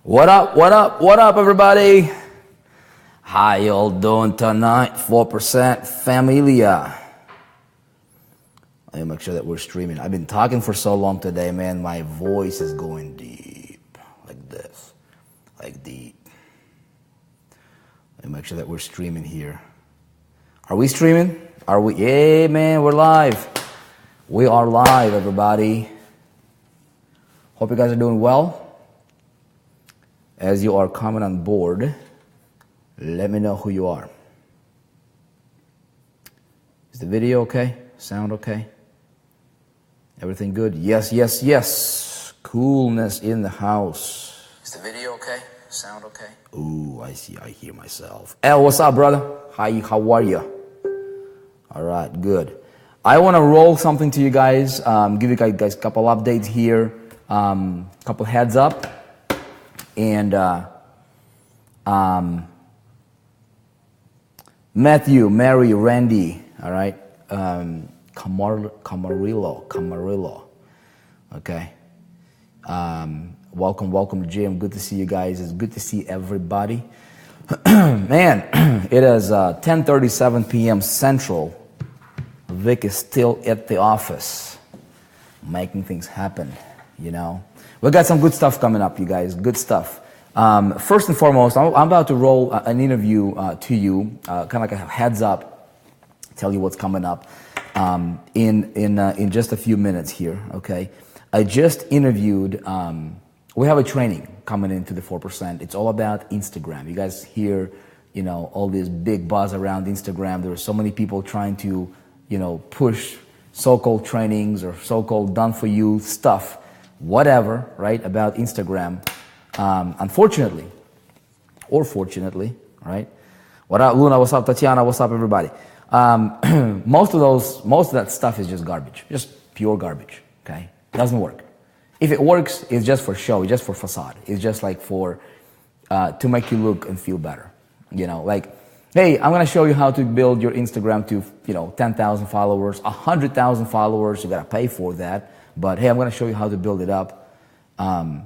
What up, what up, what up, everybody? How y'all doing tonight? 4% Familia. Let me make sure that we're streaming. I've been talking for so long today, man. My voice is going deep. Like this. Like deep. Let me make sure that we're streaming here. Are we streaming? Are we? Yeah, man, we're live. We are live, everybody. Hope you guys are doing well. As you are coming on board, let me know who you are. Is the video okay? Sound okay? Everything good? Yes, yes, yes. Coolness in the house. Is the video okay? Sound okay? Ooh, I see. I hear myself. El, what's up, brother? Hi, how are you? All right, good. I want to roll something to you guys. Give you guys a couple updates here. Couple heads up. And Matthew, Mary, Randy, all right, Camarillo, okay. Welcome, Jim. Good to see you guys. It's good to see everybody. Man, it is 10:37 p.m. Central. Vic is still at the office, making things happen, you know. We got some good stuff coming up, you guys. Good stuff. First and foremost, I'm about to roll an interview to you, kind of like a heads up, tell you what's coming up in just a few minutes here. Okay, I just interviewed. We have a training coming into the 4%. It's all about Instagram. You guys hear, you know, all this big buzz around Instagram. There are so many people trying to, you know, push so-called trainings or so-called done-for-you stuff. Whatever, right, about Instagram. Unfortunately, or fortunately, right? What up, Luna? What's up, Tatiana? What's up, everybody? Most of that stuff is just garbage, just pure garbage, okay? Doesn't work. If it works, it's just for show, it's just for facade. It's just like for, to make you look and feel better. You know, like, hey, I'm gonna show you how to build your Instagram to, you know, 10,000 followers, 100,000 followers, you gotta pay for that. But hey, I'm going to show you how to build it up, and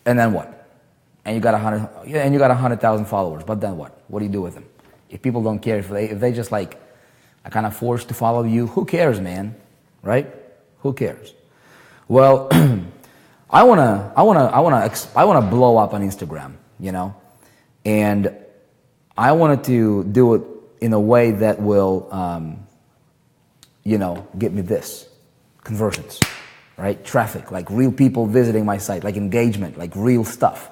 then what? And you got 100,000 followers. But then what? What do you do with them? If people don't care, if they just like are kind of forced to follow you, who cares, man? Right? Who cares? Well, I wanna blow up on Instagram, you know, and I wanted to do it in a way that will, you know, get me this. Conversions, right? Traffic, like real people visiting my site, like engagement, like real stuff.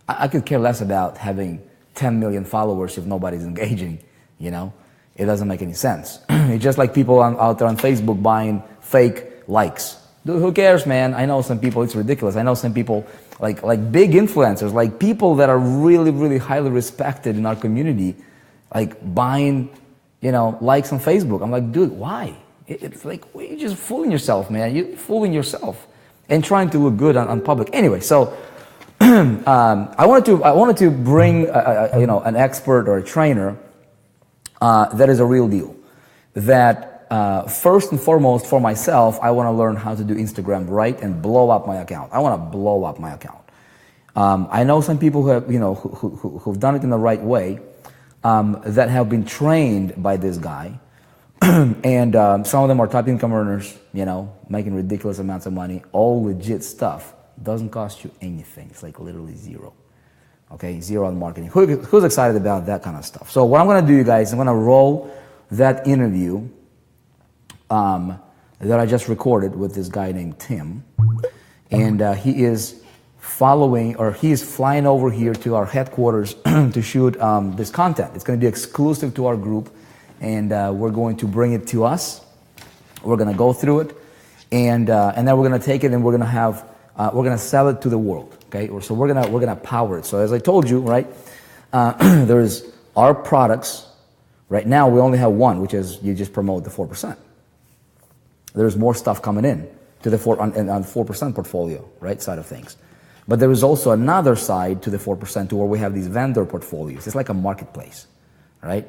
I could care less about having 10 million followers if nobody's engaging, you know? It doesn't make any sense. It's just like people out there on Facebook buying fake likes. Dude, who cares, man? I know some people, it's ridiculous. I know some people, like big influencers, like people that are really, really highly respected in our community, like buying, you know, likes on Facebook. I'm like, dude, why? It's like, you're just fooling yourself, man. You're fooling yourself and trying to look good on public. Anyway, so I wanted to bring you know, an expert or a trainer that is a real deal. That first and foremost for myself, I want to learn how to do Instagram right and blow up my account. I want to blow up my account. I know some people who have, you know, who've done it in the right way, that have been trained by this guy. And some of them are top income earners, you know, making ridiculous amounts of money, all legit stuff. Doesn't cost you anything. It's like literally zero. Okay, zero on marketing. Who's excited about that kind of stuff? So what I'm going to do, you guys, I'm going to roll that interview that I just recorded with this guy named Tim. And he is flying over here to our headquarters to shoot this content. It's going to be exclusive to our group. And we're going to bring it to us. We're going to go through it, and then we're going to take it and we're going to sell it to the world. Okay, so we're gonna power it. So as I told you, right, there's our products. Right now we only have one, which is you just promote the 4%. There's more stuff coming in to the 4% portfolio, right, side of things. But there is also another side to the 4% to where we have these vendor portfolios. It's like a marketplace, right?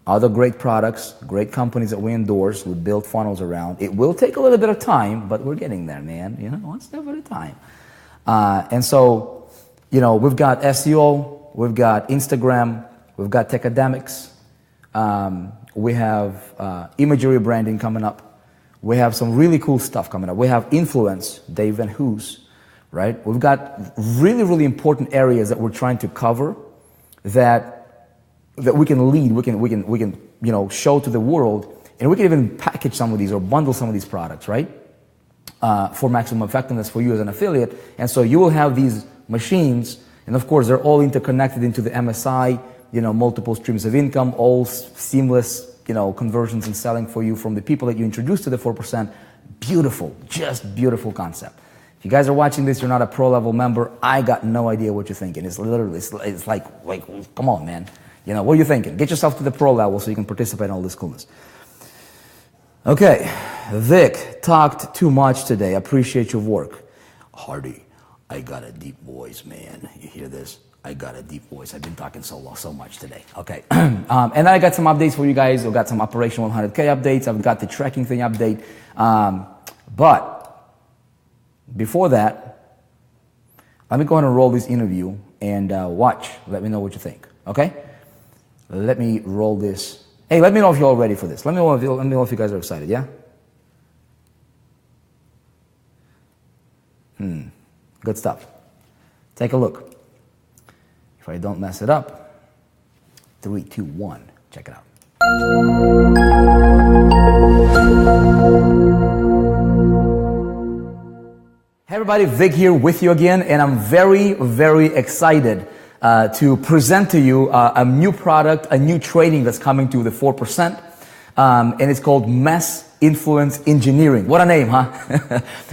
Other great products, great companies that we endorse, we build funnels around. It will take a little bit of time, but we're getting there, man. You know, one step at a time. And so, we've got SEO, we've got Instagram, we've got Techademics, we have imagery branding coming up. We have some really cool stuff coming up. We have influence, Dave Van Hoos, right? We've got really, really important areas that we're trying to cover that we can lead, we can show to the world, and we can even package some of these or bundle some of these products, right? For maximum effectiveness for you as an affiliate. And so you will have these machines, and of course they're all interconnected into the MSI, multiple streams of income, all seamless, conversions and selling for you from the people that you introduce to the 4%. Beautiful, just beautiful concept. If you guys are watching this, you're not a pro level member, I got no idea what you're thinking. It's literally, it's like, come on, man. What are you thinking? Get yourself to the pro level so you can participate in all this coolness. Okay, Vic talked too much today. Appreciate your work. Hardy, I got a deep voice, man. You hear this? I got a deep voice. I've been talking so much today. Okay, and then I got some updates for you guys. I've got some Operation 100K updates. I've got the tracking thing update. But before that, let me go ahead and roll this interview and watch. Let me know what you think. Okay? Let me roll this. Hey, let me know if you're all ready for this. Let me know if you guys are excited. Yeah. Good stuff. Take a look. If I don't mess it up, 3, 2, 1. Check it out. Hey everybody, Vic here with you again, and I'm very, very excited to present to you a new product, a new training that's coming to the 4%, and it's called Mass Influence Engineering. What a name, huh?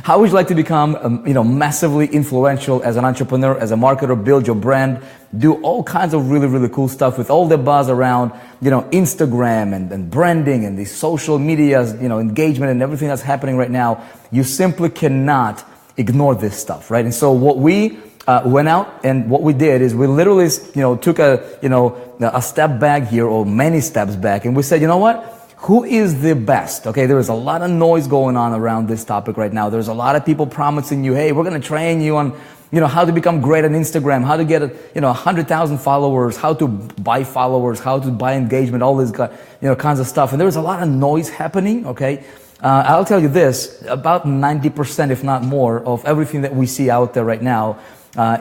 How would you like to become, massively influential as an entrepreneur, as a marketer, build your brand, do all kinds of really, really cool stuff with all the buzz around, Instagram and branding and the social media, engagement and everything that's happening right now. You simply cannot ignore this stuff, right? And so what we went out and what we did is we literally, took a step back here, or many steps back, and we said, you know what? Who is the best? Okay, there is a lot of noise going on around this topic right now. There's a lot of people promising you, hey, we're going to train you on, how to become great on Instagram, how to get, 100,000 followers, how to buy followers, how to buy engagement, all this, kinds of stuff. And there's a lot of noise happening, okay? I'll tell you this, about 90%, if not more, of everything that we see out there right now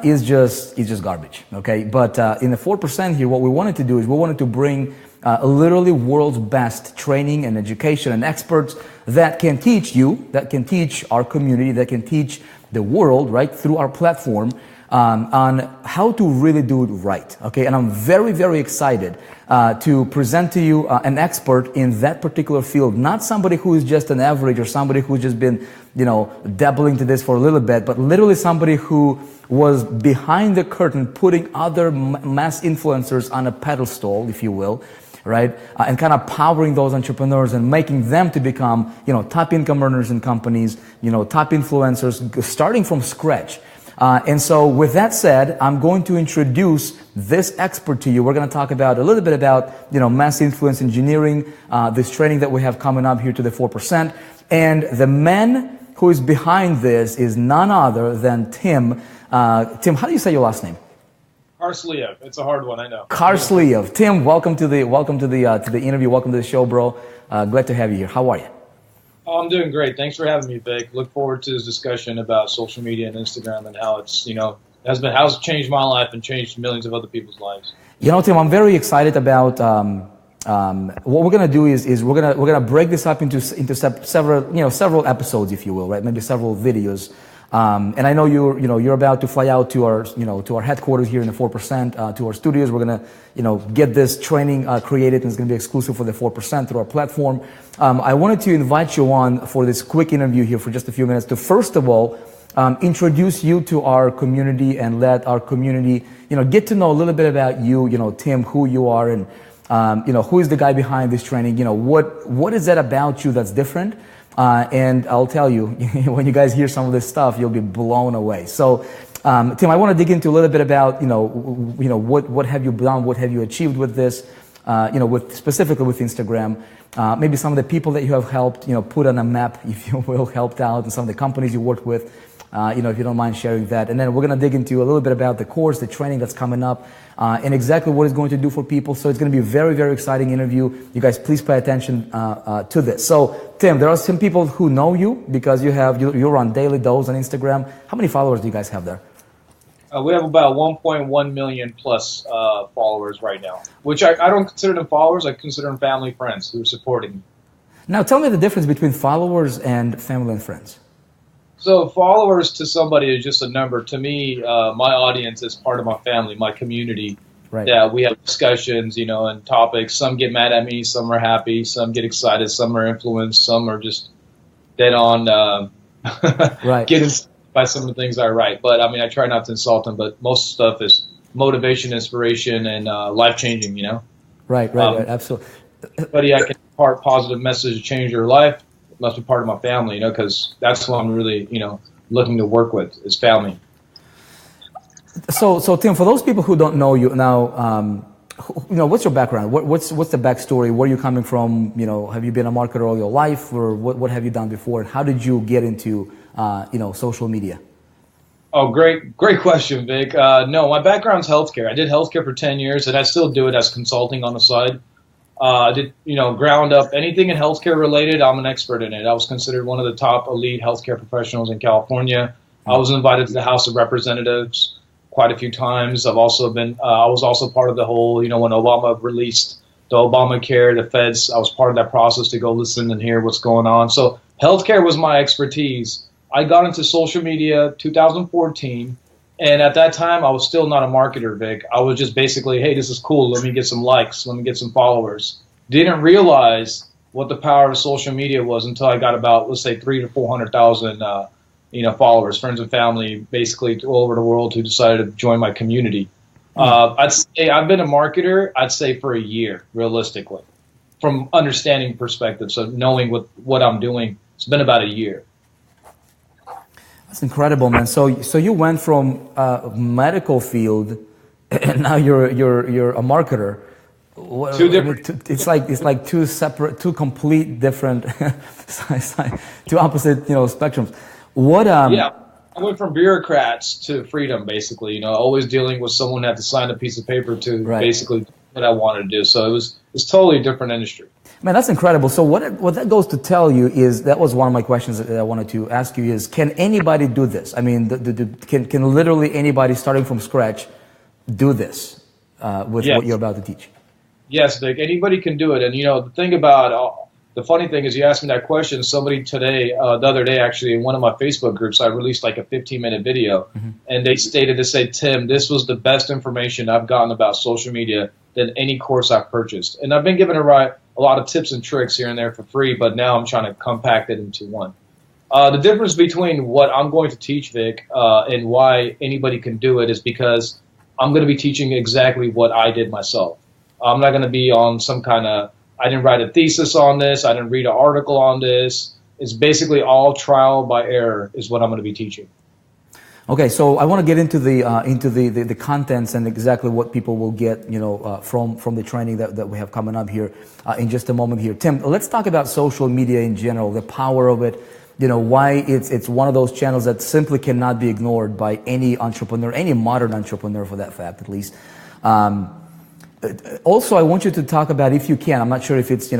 is just garbage, okay? But in the 4% here, what we wanted to do is we wanted to bring literally world's best training and education and experts that can teach you, that can teach our community, that can teach the world, right, through our platform on how to really do it right, okay? And I'm very, very excited to present to you an expert in that particular field, not somebody who is just an average or somebody who's just been, dabbling to this for a little bit, but literally somebody who was behind the curtain putting other mass influencers on a pedestal, if you will, right? And kind of powering those entrepreneurs and making them to become, top income earners in companies, top influencers, starting from scratch. And so with that said, I'm going to introduce this expert to you. We're going to talk about a little bit about, mass influence engineering, this training that we have coming up here to the 4%. And the man who is behind this is none other than Tim. Tim, how do you say your last name? Karsliev. It's a hard one, I know. Karsliev. Tim, welcome to the interview. Welcome to the show, bro. Glad to have you here. How are you? Oh, I'm doing great. Thanks for having me, Vic. Look forward to this discussion about social media and Instagram and how it's, how it's changed my life and changed millions of other people's lives. Tim, I'm very excited about what we're gonna do is we're gonna break this up into several episodes, if you will, right? Maybe several videos. And I know you're about to fly out to our headquarters here in the 4%, to our studios. We're gonna, get this training created, and it's gonna be exclusive for the 4% through our platform. I wanted to invite you on for this quick interview here for just a few minutes to, first of all, introduce you to our community and let our community, get to know a little bit about you, Tim, who you are, and, who is the guy behind this training, what is that about you that's different? And I'll tell you, when you guys hear some of this stuff, you'll be blown away. So, Tim, I want to dig into a little bit about, what have you done, what have you achieved with this, specifically with Instagram, maybe some of the people that you have helped, put on a map, if you will, helped out, and some of the companies you worked with. if you don't mind sharing that. And then we're going to dig into a little bit about the course, the training that's coming up, and exactly what it's going to do for people. So it's going to be a very, very exciting interview. You guys, please pay attention to this. So, Tim, there are some people who know you because you're on Daily Dose on Instagram. How many followers do you guys have there? We have about 1.1 million plus followers right now, which I don't consider them followers. I consider them family, friends who are supporting me. Now, tell me the difference between followers and family and friends. So followers to somebody is just a number. To me, my audience is part of my family, my community. Right. Yeah, we have discussions, and topics. Some get mad at me, some are happy, some get excited, some are influenced, some are just dead on right. getting by some of the things I write. But I mean, I try not to insult them, but most stuff is motivation, inspiration, and life-changing, Right, absolutely. Anybody I can impart positive message to change your life must be part of my family, because that's what I'm really, looking to work with is family. So Tim, for those people who don't know you now, what's your background? What's the backstory? Where are you coming from? Have you been a marketer all your life, or what have you done before? And how did you get into social media? Oh, great question, Vic. No, my background's healthcare. I did healthcare for 10 years, and I still do it as consulting on the side. I did, ground up anything in healthcare related. I'm an expert in it. I was considered one of the top elite healthcare professionals in California. I was invited to the House of Representatives quite a few times. I was also part of the whole, when Obama released the Obamacare, the feds, I was part of that process to go listen and hear what's going on. So healthcare was my expertise. I got into social media 2014, and at that time I was still not a marketer, Vic. I was just basically, hey, this is cool. Let me get some likes. Let me get some followers. Didn't realize what the power of social media was until I got about, let's say, 300,000 to 400,000 followers, friends and family, basically all over the world who decided to join my community. I'd say I've been a marketer, I'd say for a year, realistically, from understanding perspective. So knowing what I'm doing, it's been about a year. That's incredible, man. So you went from medical field, and now you're a marketer. Two different. It's like two separate, two complete different, two opposite spectrums. Yeah, I went from bureaucrats to freedom, basically. Always dealing with someone who had to sign a piece of paper to basically do what I wanted to do. So it's totally a different industry. Man, that's incredible. So what that goes to tell you is, that was one of my questions that I wanted to ask you is, can anybody do this? I mean, can literally anybody starting from scratch do this with what you're about to teach? Yes, Vic. Anybody can do it. And, the thing about the funny thing is, you asked me that question. Somebody today, the other day, actually, in one of my Facebook groups, I released like a 15-minute video, and they said, Tim, this was the best information I've gotten about social media than any course I've purchased. And I've been given a lot of tips and tricks here and there for free, but now I'm trying to compact it into one. The difference between what I'm going to teach, Vic, and why anybody can do it is because I'm going to be teaching exactly what I did myself. I'm not going to be on some kind of, I didn't write a thesis on this, I didn't read an article on this. It's basically all trial by error is what I'm going to be teaching. Okay, so I want to get into the contents and exactly what people will get, from the training that we have coming up here in just a moment here. Tim, let's talk about social media in general, the power of it, why it's one of those channels that simply cannot be ignored by any entrepreneur, any modern entrepreneur for that fact, at least. Also, I want you to talk about, if you can, I'm not sure if it's, if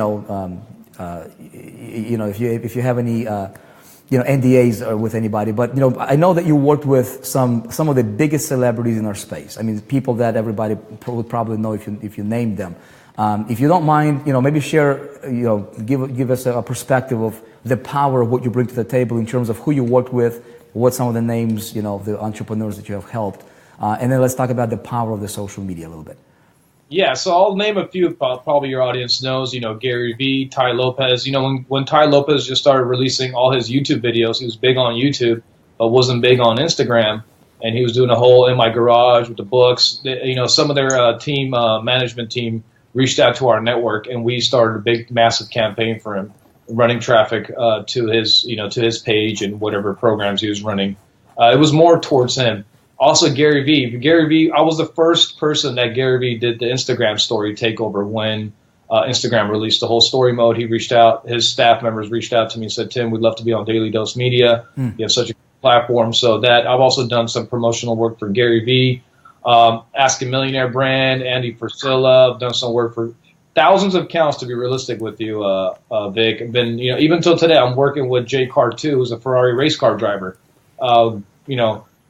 you have any, NDAs with anybody, but, I know that you worked with some of the biggest celebrities in our space. I mean, people that everybody would probably know if you named them. If you don't mind, maybe share, give us a perspective of the power of what you bring to the table in terms of who you worked with, what some of the names, the entrepreneurs that you have helped. And then let's talk about the power of the social media a little bit. Yeah, so I'll name a few. Probably your audience knows, Gary Vee, Tai Lopez. When Tai Lopez just started releasing all his YouTube videos, he was big on YouTube, but wasn't big on Instagram. And he was doing a whole in my garage with the books. Some of their management team reached out to our network, and we started a big, massive campaign for him, running traffic to his page and whatever programs he was running. It was more towards him. Also, Gary Vee, I was the first person that Gary Vee did the Instagram story takeover when Instagram released the whole story mode. He reached out, his staff members reached out to me and said, Tim, we'd love to be on Daily Dose Media. You have such a platform. So that I've also done some promotional work for Gary Vee, Ask a Millionaire brand, Andy Frisella. I've done some work for thousands of accounts, to be realistic with you, Vic. I've been, even till today, I'm working with Jay Car2, who's a Ferrari race car driver.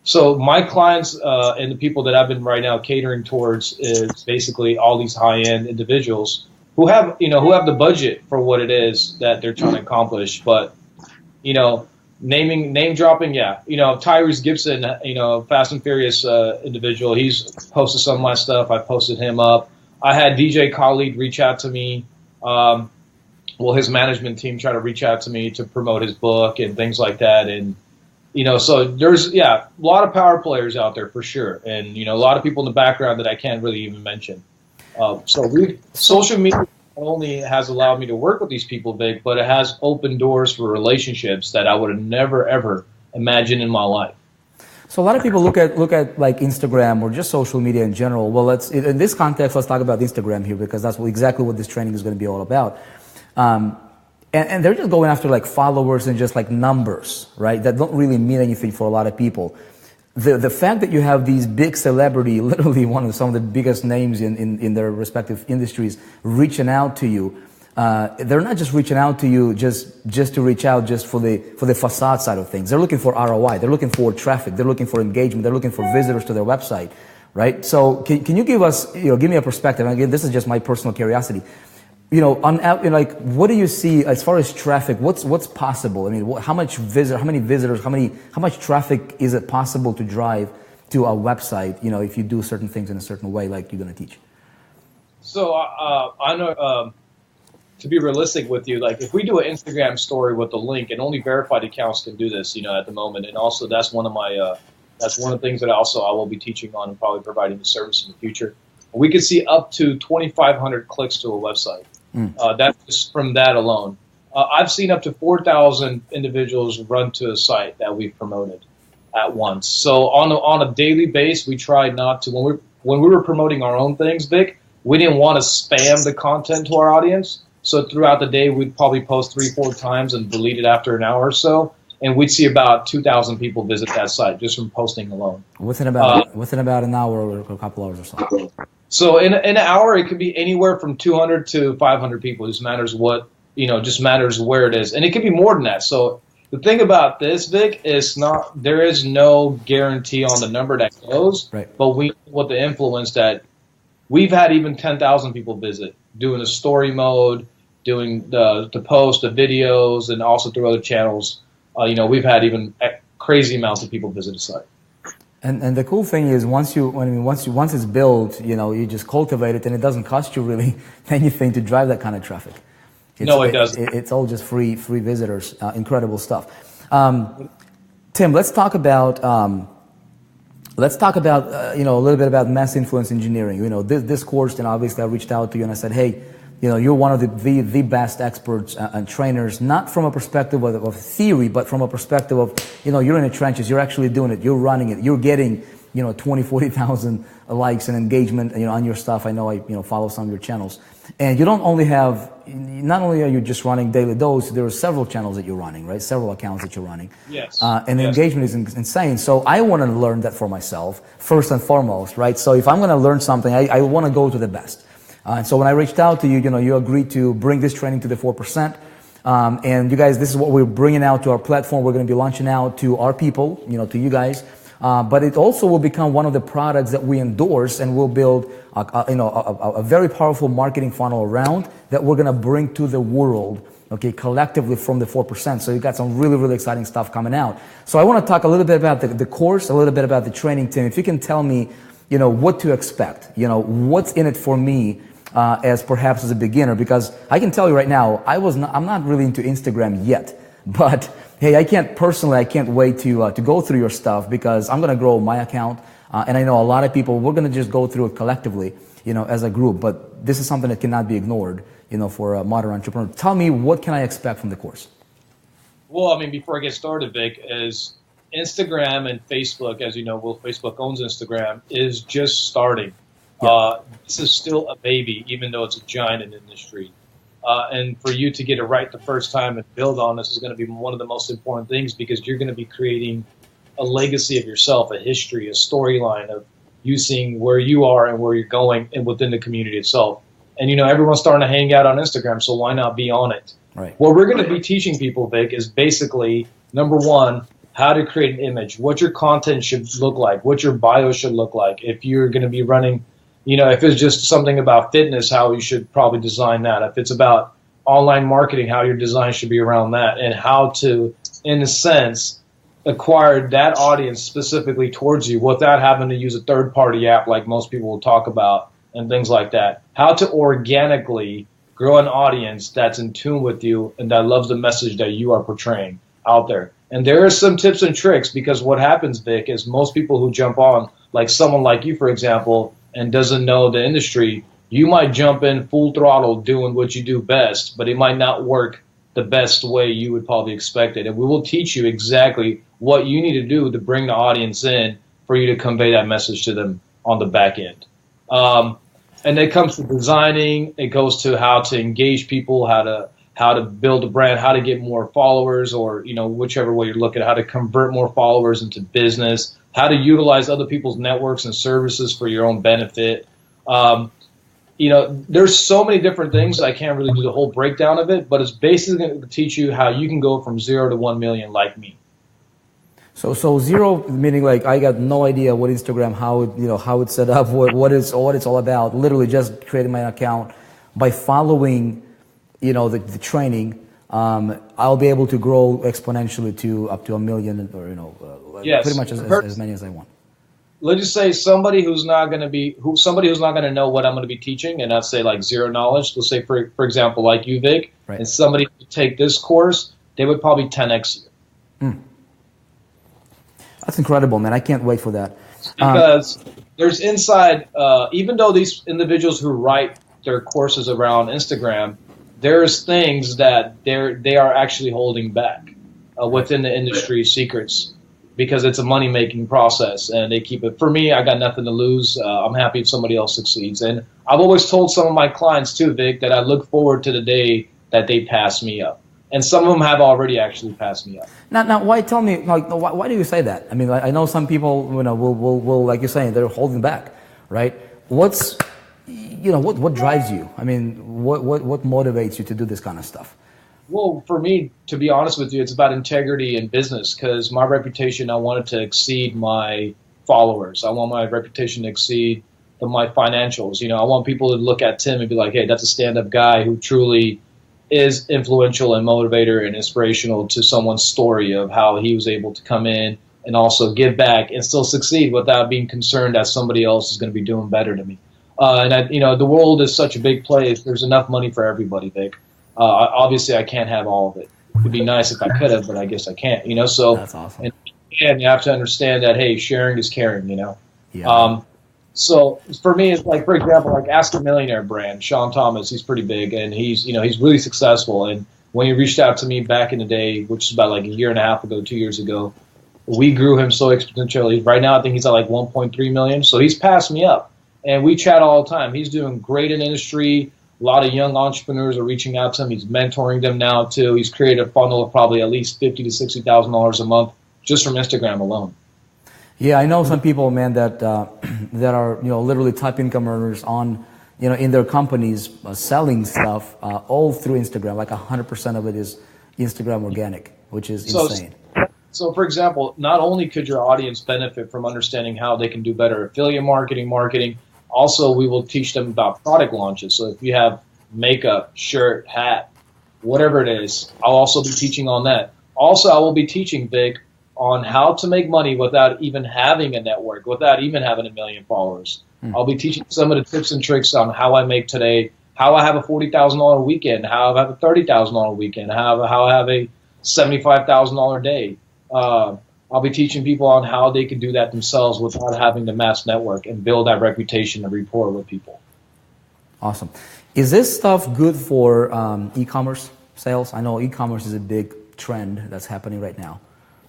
So my clients and the people that I've been right now catering towards is basically all these high-end individuals who have the budget for what it is that they're trying to accomplish. But, name dropping, yeah. Tyrese Gibson, Fast and Furious individual, he's posted some of my stuff. I posted him up. I had DJ Khaled reach out to me. His management team tried to reach out to me to promote his book and things like that. And, so there's, a lot of power players out there for sure. And, a lot of people in the background that I can't really even mention. Social media not only has allowed me to work with these people, Vic, but it has opened doors for relationships that I would have never, ever imagined in my life. So a lot of people look at like Instagram or just social media in general. Well, in this context, let's talk about Instagram here, because that's exactly what this training is going to be all about. And they're just going after like followers and just like numbers, right? That don't really mean anything for a lot of people. The fact that you have these big celebrity, literally some of the biggest names in their respective industries, reaching out to you. They're not just reaching out to you just to reach out just for the facade side of things. They're looking for ROI. They're looking for traffic. They're looking for engagement. They're looking for visitors to their website, right? So can you give us, give me a perspective? And again, this is just my personal curiosity. What do you see as far as traffic? What's possible? I mean, how much visitors, how much traffic is it possible to drive to a website? If you do certain things in a certain way, like you're going to teach. So I know. To be realistic with you, like if we do an Instagram story with the link, and only verified accounts can do this, at the moment. And also that's one of the things that I will be teaching on and probably providing the service in the future. We could see up to 2,500 clicks to a website. That's just from that alone. I've seen up to 4,000 individuals run to a site that we've promoted at once. So on a daily basis, we try not to, when we were promoting our own things, Vic, we didn't want to spam the content to our audience. So throughout the day, we'd probably post 3-4 times and delete it after an hour or so. And we'd see about 2,000 people visit that site just from posting alone. Within about an hour or a couple hours or so. So in an hour, it could be anywhere from 200 to 500 people. It just matters just matters where it is. And it could be more than that. So the thing about this, Vic, is there is no guarantee on the number that goes. Right. But we know what the influence that we've had even 10,000 people visit, doing the story mode, doing the post, the videos, and also through other channels. We've had even crazy amounts of people visit the site. And the cool thing is once it's built, you just cultivate it, and it doesn't cost you really anything to drive that kind of traffic. No, it doesn't. It's all just free visitors. Incredible stuff. Tim, let's talk about a little bit about mass influence engineering. This course, obviously I reached out to you and I said, hey, you're one of the best experts and trainers, not from a perspective of theory, but from a perspective of, you're in the trenches, you're actually doing it, you're running it, you're getting, 20, 40,000 likes and engagement, on your stuff. I know I, follow some of your channels. And you not only are you just running Daily Dose, there are several channels that you're running, right? Several accounts that you're running. Yes. And the engagement is insane. So I want to learn that for myself, first and foremost, right? So if I'm going to learn something, I want to go to the best. And so when I reached out to you, you agreed to bring this training to the 4%. And you guys, this is what we're bringing out to our platform. We're going to be launching out to our people, to you guys. But it also will become one of the products that we endorse, and we'll build a very powerful marketing funnel around that we're going to bring to the world, okay, collectively from the 4%. So you got some really, really exciting stuff coming out. So I want to talk a little bit about the course, a little bit about the training, Tim. If you can tell me, what to expect, what's in it for me, as perhaps as a beginner, because I can tell you right now, I'm not really into Instagram yet, but hey, I can't wait to go through your stuff, because I'm going to grow my account. And I know a lot of people, we're going to just go through it collectively, as a group, but this is something that cannot be ignored, for a modern entrepreneur. Tell me, what can I expect from the course? Well, before I get started, Vic, is Instagram and Facebook, as you know, Facebook owns Instagram, is just starting. Yeah. This is still a baby, even though it's a giant in the industry. And for you to get it right the first time and build on this is going to be one of the most important things, because you're going to be creating a legacy of yourself, a history, a storyline of you seeing where you are and where you're going and within the community itself. And, everyone's starting to hang out on Instagram, so why not be on it? Right. What we're going to be teaching people, Vic, is basically, number one, how to create an image, what your content should look like, what your bio should look like. If you're going to be running, if it's just something about fitness, how you should probably design that. If it's about online marketing, how your design should be around that, and how to, in a sense, acquire that audience specifically towards you without having to use a third-party app like most people will talk about and things like that. How to organically grow an audience that's in tune with you and that loves the message that you are portraying out there. And there are some tips and tricks, because what happens, Vic, is most people who jump on, like someone like you, for example, and doesn't know the industry, you might jump in full throttle doing what you do best, but it might not work the best way you would probably expect it. And we will teach you exactly what you need to do to bring the audience in for you to convey that message to them on the back end. And it comes to designing, it goes to how to engage people, how to build a brand, how to get more followers, or, whichever way you're looking at how to convert more followers into business, how to utilize other people's networks and services for your own benefit. There's so many different things. I can't really do the whole breakdown of it, but it's basically going to teach you how you can go from 0 to 1 million like me. So 0 meaning like I got no idea what Instagram, how it's set up, what it's all about. Literally just creating my account. By following, the training, I'll be able to grow exponentially to up to 1 million, or yes, pretty much as many as I want. Let's just say somebody who's not going to know what I'm going to be teaching, and I'd say like zero knowledge. Let's say for example, like you, Vic, right. And somebody who take this course, they would probably 10x you. That's incredible, man. I can't wait for that. Because there's inside, even though these individuals who write their courses around Instagram, there's things that they are actually holding back within the industry secrets, because it's a money-making process, and they keep it. For me, I got nothing to lose. I'm happy if somebody else succeeds. And I've always told some of my clients too, Vic, that I look forward to the day that they pass me up. And some of them have already actually passed me up. Now, why? Tell me, why do you say that? I mean, I know some people, will like you're saying, they're holding back, right? What drives you? I mean, what motivates you to do this kind of stuff? Well, for me, to be honest with you, it's about integrity in business, because my reputation, I want it to exceed my followers. I want my reputation to exceed my financials. I want people to look at Tim and be like, hey, that's a stand-up guy who truly is influential and motivator and inspirational to someone's story of how he was able to come in and also give back and still succeed without being concerned that somebody else is going to be doing better than me. The world is such a big place. There's enough money for everybody, Vic. Obviously, I can't have all of it. It'd be nice if I could have, but I guess I can't. So that's awesome. And you have to understand that, hey, sharing is caring. Yeah. So for me, it's like, for example, like Ask a Millionaire brand, Sean Thomas, he's pretty big, and he's really successful. And when he reached out to me back in the day, which is about like a year and a half ago, 2 years ago, we grew him so exponentially. Right now, I think he's at like 1.3 million. So he's passed me up, and we chat all the time. He's doing great in industry. A lot of young entrepreneurs are reaching out to him. He's mentoring them now too. He's created a funnel of probably at least $50,000 to $60,000 a month just from Instagram alone. Yeah, I know some people, man, that are literally top income earners on in their companies selling stuff all through Instagram. Like 100% of it is Instagram organic, which is insane. So, for example, not only could your audience benefit from understanding how they can do better affiliate marketing, also we will teach them about product launches. So if you have makeup, shirt, hat, whatever it is, I'll also be teaching on that. Also, I will be teaching, Vic, on how to make money without even having a network, without even having 1 million followers. I'll be teaching some of the tips and tricks on how I make today, how I have a $40,000 weekend, how I have a $30,000 weekend, how I have a $75,000 day. I'll be teaching people on how they can do that themselves without having the mass network and build that reputation and rapport with people. Awesome. Is this stuff good for e-commerce sales? I know e-commerce is a big trend that's happening right now.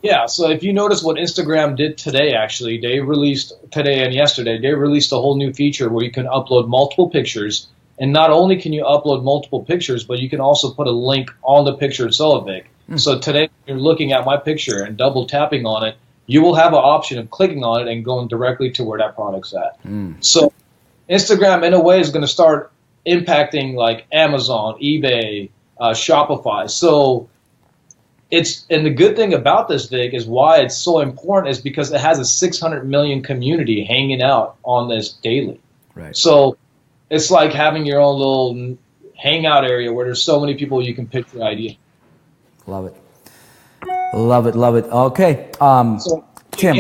Yeah, so if you notice what Instagram did today, actually, they released today and yesterday, they released a whole new feature where you can upload multiple pictures. And not only can you upload multiple pictures, but you can also put a link on the picture itself, Vic. So today, you're looking at my picture and double tapping on it. you will have an option of clicking on it and going directly to where that product's at. So Instagram, in a way, is going to start impacting like Amazon, eBay, Shopify. So and the good thing about this, Vic, is why it's so important is because it has a 600 million community hanging out on this daily. Right. So it's like having your own little hangout area where there's so many people you can pitch your idea. Love it. Love it. Love it. Okay. So Tim.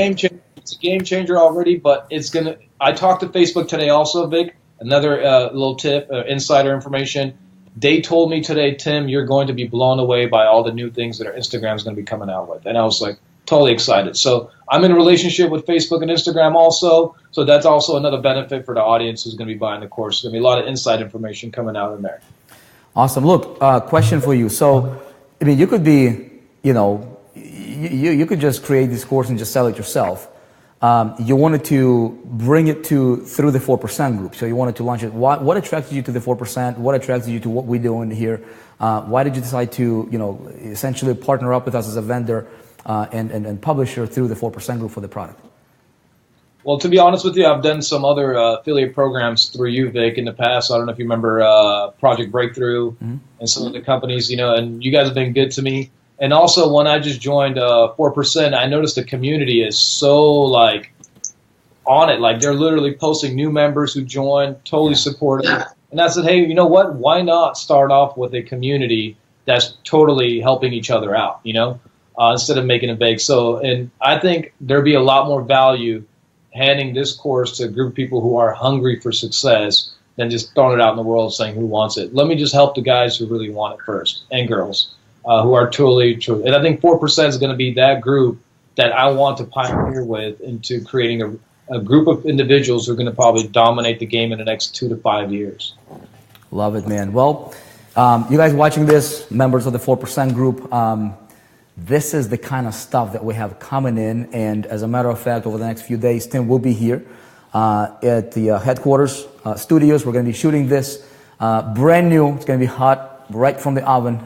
It's a game changer already, but it's going to, I talked to Facebook today also, Vic, another little tip, insider information. They told me today, Tim, you're going to be blown away by all the new things that our Instagram is going to be coming out with. And I was like, totally excited. So I'm in a relationship with Facebook and Instagram also. So that's also another benefit for the audience who's going to be buying the course. There's going to be a lot of inside information coming out in there. Awesome. Look, question for you. So, I mean, you could be, you could just create this course and just sell it yourself. You wanted to bring it through the 4% group. So you wanted to launch it. What attracted you to the 4%? What attracted you to what we're doing here? Why did you decide to, essentially partner up with us as a vendor and publisher through the 4% group for the product? Well, to be honest with you, I've done some other affiliate programs through you, Vic, in the past. I don't know if you remember Project Breakthrough and some of the companies, and you guys have been good to me. And also, when I just joined 4%, I noticed the community is so, on it. Like, they're literally posting new members who joined, totally supportive. And I said, hey, you know what? Why not start off with a community that's totally helping each other out, instead of making it big. So, and I think there'd be a lot more value handing this course to a group of people who are hungry for success than just throwing it out in the world saying who wants it. Let me just help the guys who really want it first, and girls. Who are truly true. And I think 4% is going to be that group that I want to pioneer with into creating a group of individuals who are going to probably dominate the game in the next 2 to 5 years. Love it, man. Well, you guys watching this, members of the 4% group, this is the kind of stuff that we have coming in. And as a matter of fact, over the next few days, Tim will be here at the headquarters studios. We're going to be shooting this brand new. It's going to be hot. Right from the oven,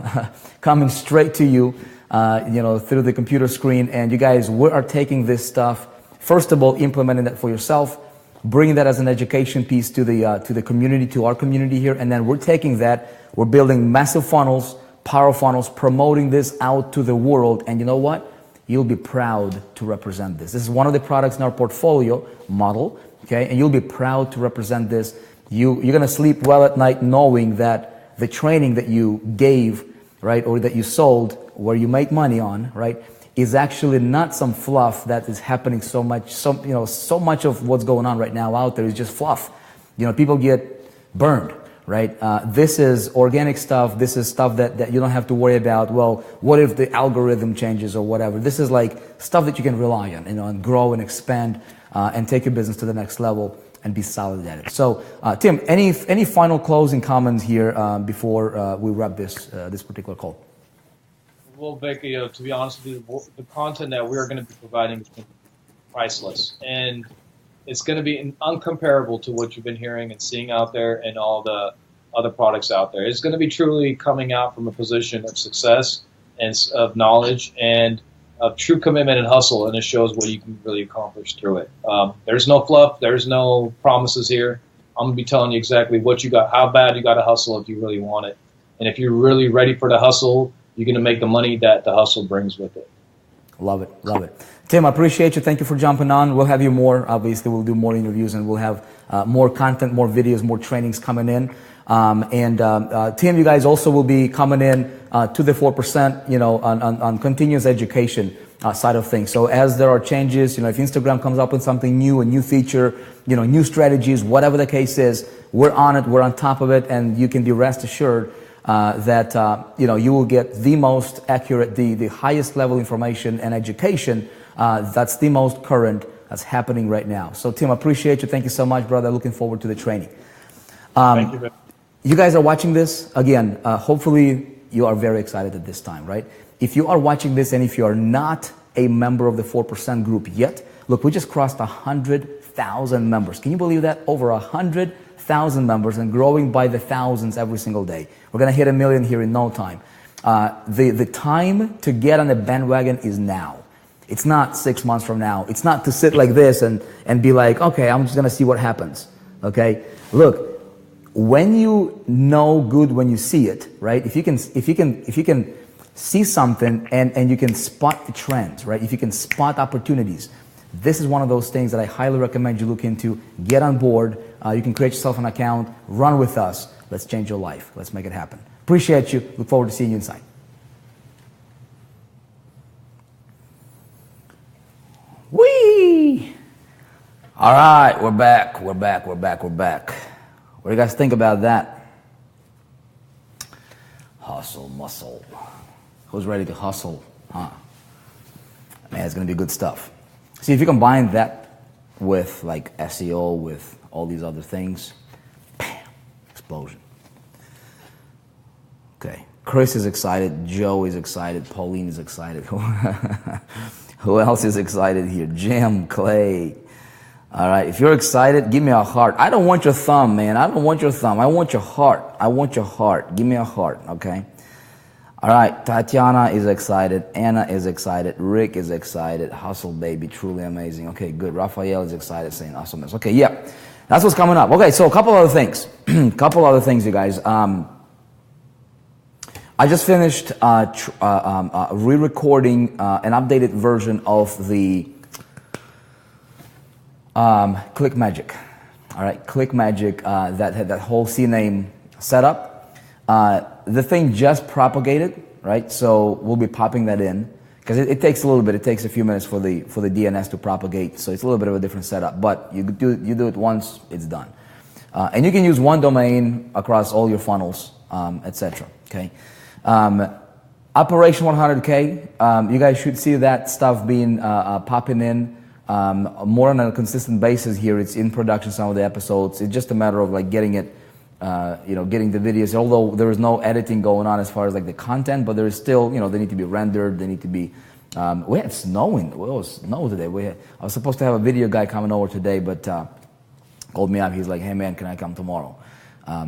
coming straight to you, through the computer screen. And you guys, we are taking this stuff, first of all, implementing that for yourself, bringing that as an education piece to the community, to our community here. And then we're taking that, we're building massive funnels, power funnels, promoting this out to the world. And you know what? You'll be proud to represent this. This is one of the products in our portfolio model, okay? And you'll be proud to represent this. You're going to sleep well at night knowing that the training that you gave, right, or that you sold, where you make money on, right, is actually not some fluff that is happening so much. So much of what's going on right now out there is just fluff. People get burned, right? This is organic stuff. This is stuff that you don't have to worry about. Well, what if the algorithm changes or whatever? This is like stuff that you can rely on, and grow and expand and take your business to the next level and be solid at it. So, Tim, any final closing comments here before we wrap this particular call? Well, Vic, to be honest with you, the content that we're going to be providing is going to be priceless, and it's going to be uncomparable to what you've been hearing and seeing out there and all the other products out there. It's going to be truly coming out from a position of success and of knowledge and of true commitment and hustle, and it shows what you can really accomplish through it. There's no fluff. There's no promises here. I'm going to be telling you exactly what you got, how bad you got to hustle if you really want it. And if you're really ready for the hustle, you're going to make the money that the hustle brings with it. Love it. Love it. Tim, I appreciate you. Thank you for jumping on. We'll have you more. Obviously, we'll do more interviews, and we'll have more content, more videos, more trainings coming in. Tim, you guys also will be coming in to the 4%, on continuous education side of things. So as there are changes, if Instagram comes up with something new, a new feature, new strategies, whatever the case is, we're on it, we're on top of it, and you can be rest assured that you will get the most accurate, the highest level information and education that's the most current that's happening right now. So Tim, I appreciate you. Thank you so much, brother. Looking forward to the training. Thank you. You guys are watching this, again, hopefully you are very excited at this time, right? If you are watching this and if you are not a member of the 4% group yet, look, we just crossed 100,000 members. Can you believe that? Over 100,000 members and growing by the thousands every single day. We're going to hit 1 million here in no time. The time to get on the bandwagon is now. It's not 6 months from now. It's not to sit like this and be like, okay, I'm just going to see what happens. Okay? Look, when you know good when you see it, right? If you can see something and you can spot the trends, right? If you can spot opportunities, this is one of those things that I highly recommend you look into. Get on board. You can create yourself an account. Run with us. Let's change your life. Let's make it happen. Appreciate you. Look forward to seeing you inside. Whee! All right, we're back. We're back. What do you guys think about that? Hustle, muscle. Who's ready to hustle? Huh? Man, it's going to be good stuff. See, if you combine that with like SEO, with all these other things, bam, explosion. Okay, Chris is excited, Joe is excited, Pauline is excited. Who else is excited here? Jim, Clay. All right, if you're excited, give me a heart. I don't want your thumb, man. I don't want your thumb. I want your heart. I want your heart. Give me a heart, okay? All right, Tatiana is excited. Anna is excited. Rick is excited. Hustle, baby, truly amazing. Okay, good. Raphael is excited, saying awesomeness. Okay, yeah, that's what's coming up. Okay, so a couple other things. Couple other things, you guys. I just finished re-recording an updated version of the ClickMagick. All right, ClickMagick, that whole CNAME setup. The thing just propagated, right? So we'll be popping that in because it takes a little bit. It takes a few minutes for the DNS to propagate. So it's a little bit of a different setup. But you do it once, it's done. And you can use one domain across all your funnels, etc. Okay. Operation 100K. You guys should see that stuff being popping in more on a consistent basis here. It's in production. Some of the episodes. It's just a matter of like getting it. Getting the videos, although there is no editing going on as far as like the content, but there is still, they need to be rendered, they need to be, we had snowing, it was snow today. I was supposed to have a video guy coming over today, but called me up, he's like, hey man, can I come tomorrow?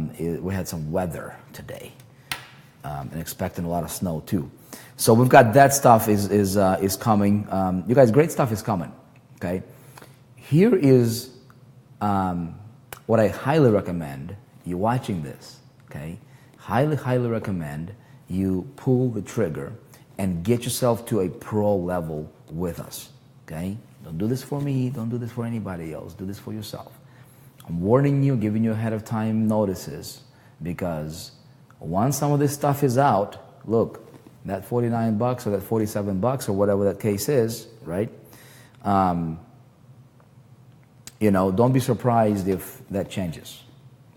We had some weather today, and expecting a lot of snow too. So we've got that stuff is coming. You guys, great stuff is coming, okay? Here is what I highly recommend. You're watching this, okay? Highly recommend you pull the trigger and get yourself to a pro level with us, okay? Don't do this for me. Don't do this for anybody else. Do this for yourself. I'm warning you, giving you ahead of time notices, because once some of this stuff is out, look, that $49 or that $47 or whatever that case is, right? Don't be surprised if that changes,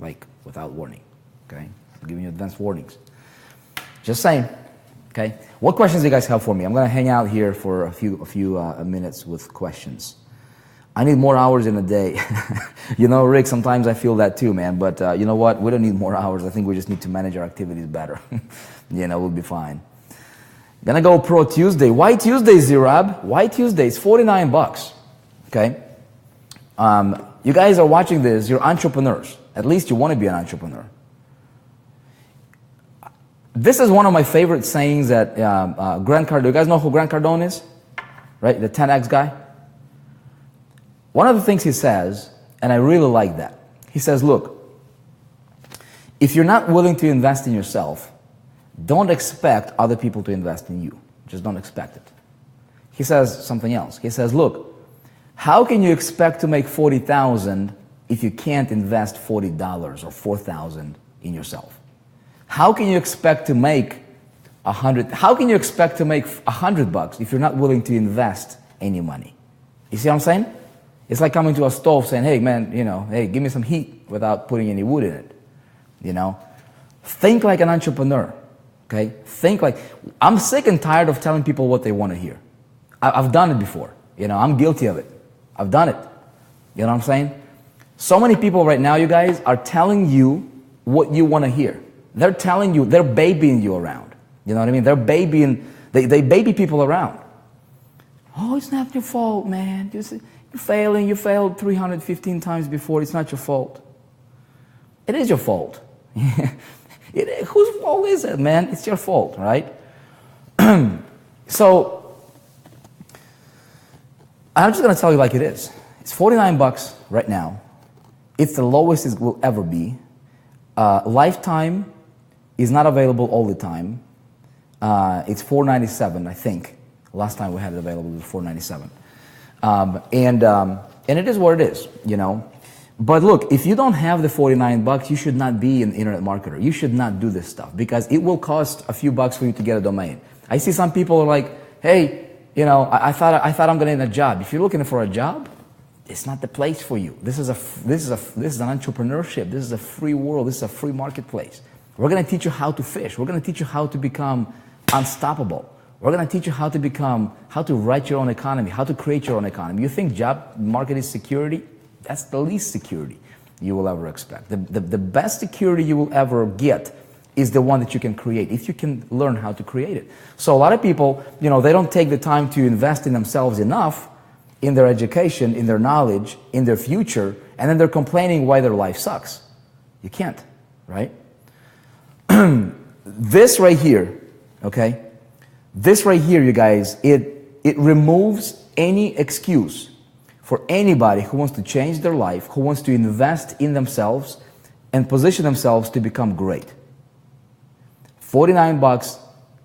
like without warning, okay? I'm giving you advanced warnings. Just saying, okay? What questions do you guys have for me? I'm gonna hang out here for a few minutes with questions. I need more hours in a day. Rick, sometimes I feel that too, man. But you know what? We don't need more hours. I think we just need to manage our activities better. We'll be fine. Gonna go Pro Tuesday. Why Tuesday, Zirab? Why Tuesday? It's $49, okay? You guys are watching this. You're entrepreneurs. At least you want to be an entrepreneur. This is one of my favorite sayings that Grant Cardone. You guys know who Grant Cardone is? Right? The 10X guy. One of the things he says, and I really like that, he says, look, if you're not willing to invest in yourself, don't expect other people to invest in you. Just don't expect it. He says something else. He says, look, how can you expect to make $40,000 if you can't invest $40 or $4,000 in yourself? How can you expect to make $100? How can you expect to make $100 if you're not willing to invest any money? You see what I'm saying? It's like coming to a stove saying, "Hey, man, hey, give me some heat," without putting any wood in it. Think like an entrepreneur. Okay? Think like. I'm sick and tired of telling people what they want to hear. I've done it before. I'm guilty of it. I've done it. You know what I'm saying? So many people right now, you guys, are telling you what you want to hear. They're telling you, they're babying you around. You know what I mean? They're babying, they baby people around. Oh, it's not your fault, man. You're failing. You failed 315 times before. It's not your fault. It is your fault. Whose fault is it, man? It's your fault, right? So, I'm just going to tell you like it is. It's 49 bucks right now. It's the lowest it will ever be. Lifetime is not available all the time. It's $4.97, I think. Last time we had it available, it was $4.97. And it is what it is, you know. But look, if you don't have the 49 bucks, you should not be an internet marketer. You should not do this stuff because it will cost a few bucks for you to get a domain. I see some people are like, hey, you know, I thought I'm going to get a job. If you're looking for a job, it's not the place for you. This is an entrepreneurship. This is a free world. This is a free marketplace. We're going to teach you how to fish. We're going to teach you how to become unstoppable. We're going to teach you how to write your own economy, how to create your own economy. You think job market is security? That's the least security you will ever expect. The best security you will ever get is the one that you can create, if you can learn how to create it. So a lot of people, you know, they don't take the time to invest in themselves enough, in their education, in their knowledge, in their future, and then they're complaining why their life sucks. You can't, right? This right here, okay? This right here, you guys, it removes any excuse for anybody who wants to change their life, who wants to invest in themselves and position themselves to become great. 49 bucks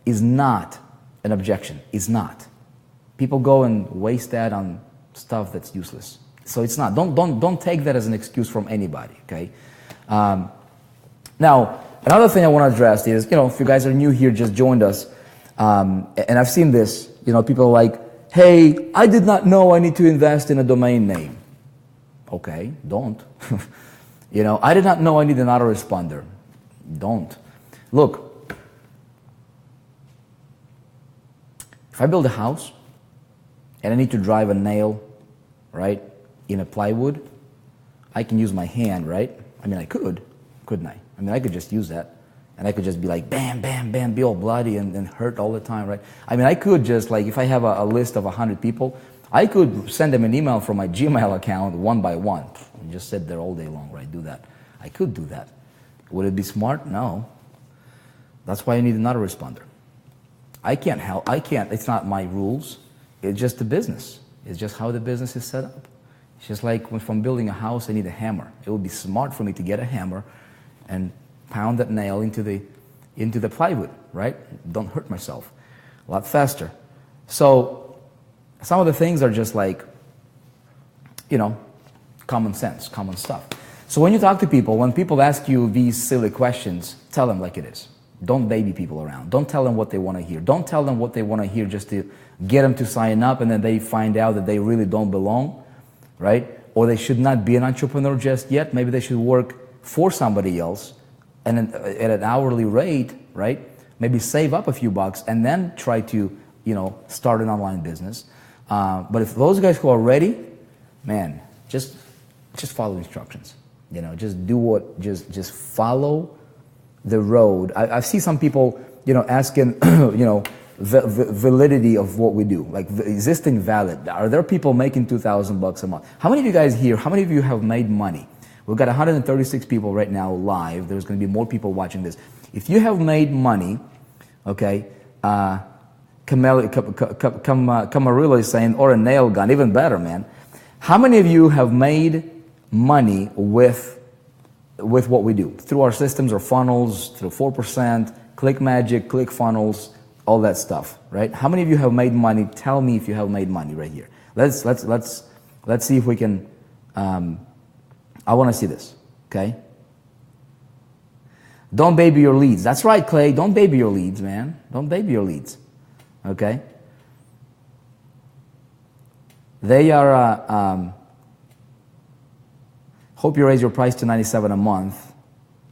is not an objection. It's not. People go and waste that on stuff that's useless. So it's not. Don't take that as an excuse from anybody, okay? Now, another thing I want to address is, you know, if you guys are new here, just joined us, and I've seen this, you know, people are like, hey, I did not know I need to invest in a domain name. Okay, don't. You know, I did not know I need an autoresponder. Don't. Look, if I build a house and I need to drive a nail, right, in a plywood, I can use my hand, right? I mean, I could, couldn't I? I mean, I could just use that. And I could just be like, bam, bam, bam, be all bloody and hurt all the time, right? I mean, I could just, like, if I have a list of 100 people, I could send them an email from my Gmail account one by one and just sit there all day long, right? Do that. I could do that. Would it be smart? No. That's why I need another responder. I can't help. It's not my rules. It's just the business. It's just how the business is set up. It's just like if I'm building a house, I need a hammer. It would be smart for me to get a hammer and pound that nail into the plywood, right? Don't hurt myself. A lot faster. So some of the things are just like, you know, common sense, common stuff. So when you talk to people, when people ask you these silly questions, tell them like it is. Don't baby people around. Don't tell them what they want to hear. Don't tell them what they want to hear just to get them to sign up and then they find out that they really don't belong, right? Or they should not be an entrepreneur just yet. Maybe they should work for somebody else and at an hourly rate, right? Maybe save up a few bucks and then try to, you know, start an online business. But if those guys who are ready, man, just follow instructions. You know, just do what, just follow the road. I see some people, you know, asking, you know, the validity of what we do, like is this thing valid? Are there people making $2,000 a month? How many of you guys here? How many of you have made money? We've got 136 people right now live. There's going to be more people watching this. If you have made money, okay, Camarilla is saying, or a nail gun, even better, man. How many of you have made money with what we do? Through our systems or funnels, through 4%, ClickMagick, ClickFunnels, all that stuff, right? How many of you have made money? Tell me if you have made money right here. Let's see if we can, I want to see this, okay? Don't baby your leads. That's right, Clay. Don't baby your leads, man. Don't baby your leads, okay? They are, hope you raise your price to $97 a month.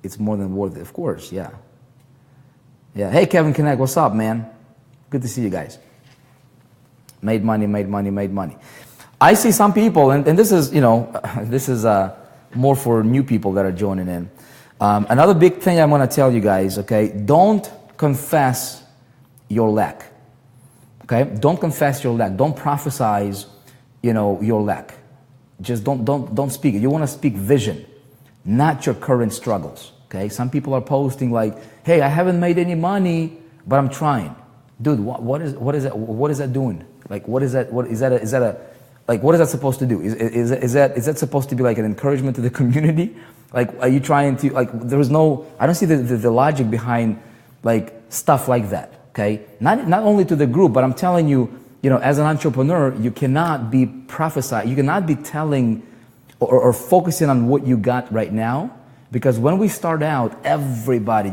It's more than worth it, of course, yeah. Yeah, hey, Kevin Connect, what's up, man? Good to see you guys. Made money, made money, made money. I see some people, and this is, you know, this is more for new people that are joining in. Another big thing I'm going to tell you guys, okay, don't confess your lack, okay? Don't confess your lack. Don't prophesize, you know, your lack. Just don't speak it. You want to speak vision, not your current struggles, okay? Some people are posting like, hey, I haven't made any money, but I'm trying. Dude, what is that doing? Like, what is that? Is that Like, what is that supposed to do? Is that supposed to be like an encouragement to the community? Like, are you trying to, like, I don't see the logic behind, like, stuff like that, okay? Not only to the group, but I'm telling you, as an entrepreneur, you cannot be prophesying, you cannot be telling or focusing on what you got right now, because when we start out, everybody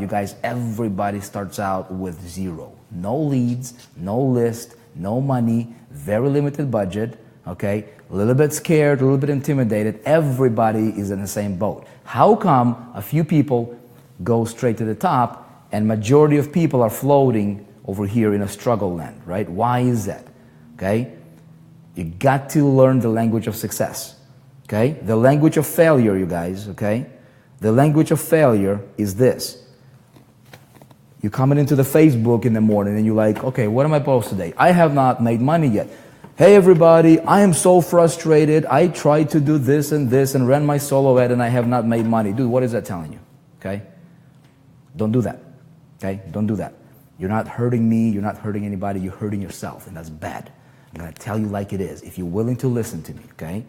starts out with zero. No leads, no list, no money, very limited budget, okay? A little bit scared, a little bit intimidated. Everybody is in the same boat. How come a few people go straight to the top and majority of people are floating over here in a struggle land, right? Why is that? Okay? You got to learn the language of success, okay? The language of failure, you guys, okay? The language of failure is this. You're coming into the Facebook in the morning and you're like, okay, what am I supposed today? I have not made money yet. Hey everybody, I am so frustrated. I tried to do this and ran my solo ad and I have not made money. Dude, what is that telling you? Okay? Don't do that. Okay? Don't do that. You're not hurting me. You're not hurting anybody. You're hurting yourself, and that's bad. I'm going to tell you like it is. If you're willing to listen to me, okay?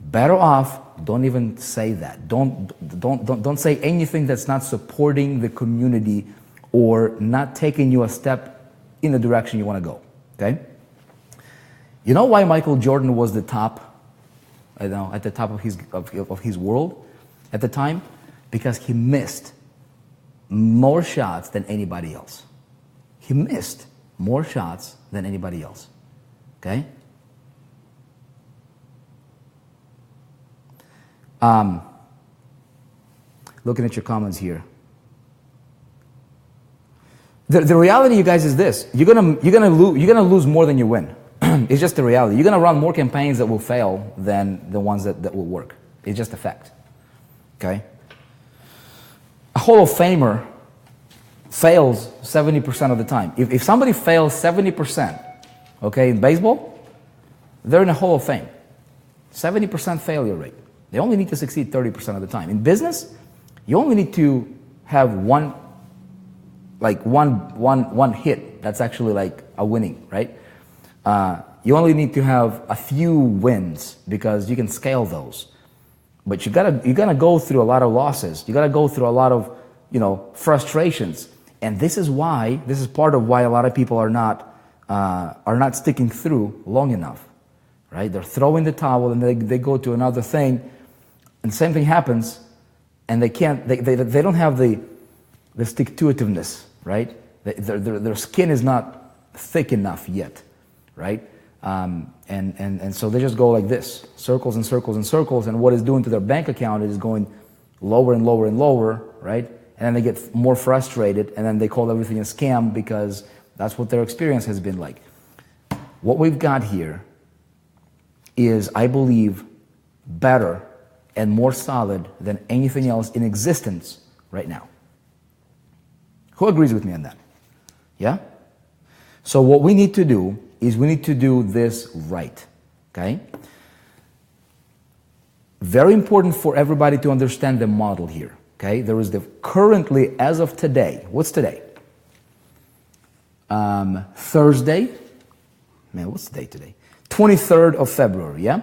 Better off, don't even say that. Don't say anything that's not supporting the community or not taking you a step in the direction you want to go, okay? You know why Michael Jordan was at the top of his world at the time? Because he missed more shots than anybody else. He missed more shots than anybody else. Okay? Looking at your comments here. The reality, you guys, is this: you're gonna lose more than you win. It's just the reality. You're gonna run more campaigns that will fail than the ones that will work. It's just a fact. Okay? A Hall of Famer fails 70% of the time. If somebody fails 70%, okay, in baseball, they're in a Hall of Fame. 70% failure rate. They only need to succeed 30% of the time. In business, you only need to have one hit. That's actually like a winning, right? You only need to have a few wins because you can scale those. But you're gonna go through a lot of losses. You gotta go through a lot of, frustrations. And this is part of why a lot of people are not sticking through long enough, right? They're throwing the towel and they go to another thing, and the same thing happens, and they don't have the stick-to-itiveness, right? Their skin is not thick enough yet, right? And so they just go like this, circles and circles and circles, and what it's doing to their bank account is going lower and lower and lower, right? And then they get more frustrated, and then they call everything a scam because that's what their experience has been like. What we've got here is, I believe, better and more solid than anything else in existence right now. Who agrees with me on that? Yeah? So what we need to do is we need to do this right, okay? Very important for everybody to understand the model here, okay? There is currently, as of today, what's today? Thursday. Man, what's the date today? 23rd of February, yeah?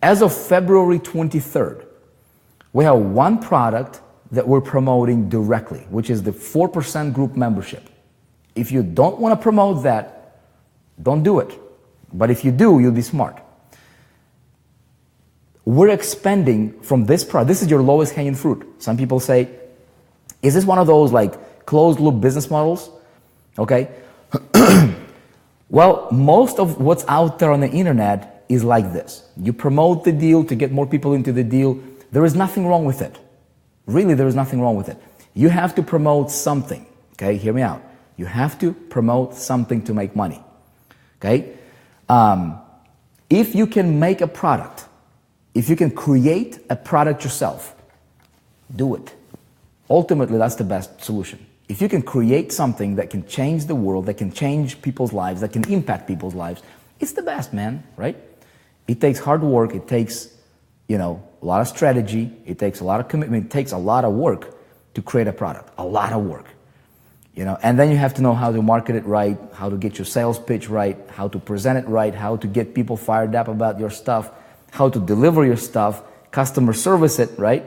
As of February 23rd, we have one product that we're promoting directly, which is the 4% group membership. If you don't want to promote that, don't do it. But if you do, you'll be smart. We're expanding from this product. This is your lowest hanging fruit. Some people say, is this one of those like closed loop business models? Okay. Well, most of what's out there on the internet is like this. You promote the deal to get more people into the deal. There is nothing wrong with it. Really, there is nothing wrong with it. You have to promote something. Okay, hear me out. You have to promote something to make money. Okay? If you can make a product, if you can create a product yourself, do it. Ultimately, that's the best solution. If you can create something that can change the world, that can change people's lives, that can impact people's lives, it's the best, man, right? It takes hard work. It takes, a lot of strategy. It takes a lot of commitment. It takes a lot of work to create a product, a lot of work. And then you have to know how to market it right, how to get your sales pitch right, how to present it right, how to get people fired up about your stuff, how to deliver your stuff, customer service it, right?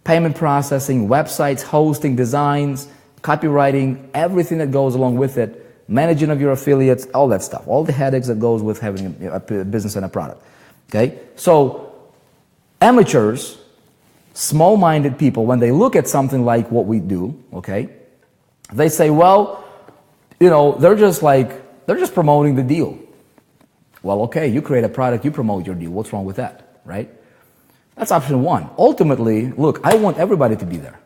Payment processing, websites, hosting, designs, copywriting, everything that goes along with it, managing of your affiliates, all that stuff, all the headaches that goes with having a business and a product. Okay? So amateurs, small-minded people, when they look at something like what we do, okay, they say, well, they're just promoting the deal. Well, okay, you create a product, you promote your deal. What's wrong with that, right? That's option one. Ultimately, look, I want everybody to be there.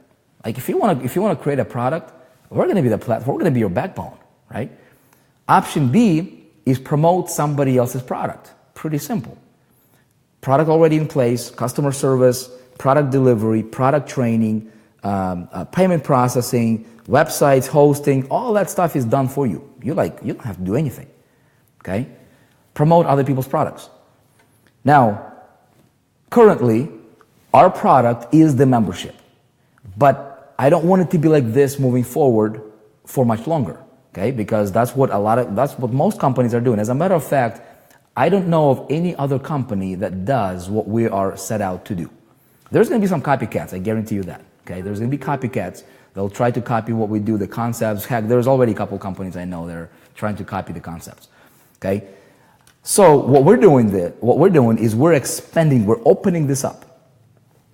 Like if you want to create a product, we're going to be the platform, we're going to be your backbone, right? Option B is promote somebody else's product. Pretty simple. Product already in place, customer service, product delivery, product training, payment processing, websites, hosting, all that stuff is done for you. You don't have to do anything. Okay? Promote other people's products. Now, currently, our product is the membership. But I don't want it to be like this moving forward for much longer. Okay? Because that's what most companies are doing. As a matter of fact, I don't know of any other company that does what we are set out to do. There's going to be some copycats, I guarantee you that. Okay? There's going to be copycats. They'll try to copy what we do, the concepts. Heck, there's already a couple companies I know that are trying to copy the concepts. Okay? So what we're doing is we're expanding, we're opening this up.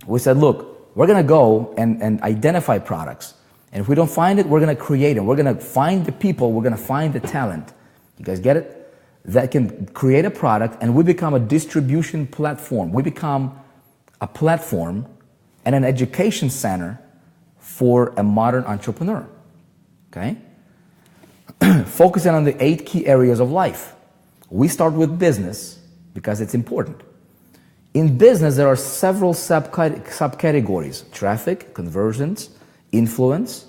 We said, look, we're going to go and identify products. And if we don't find it, we're going to create it. We're going to find the people, we're going to find the talent. You guys get it? That can create a product, and we become a distribution platform. We become a platform and an education center for a modern entrepreneur. Okay? Focusing on the 8 key areas of life. We start with business because it's important. In business, there are several subcategories: traffic, conversions, influence.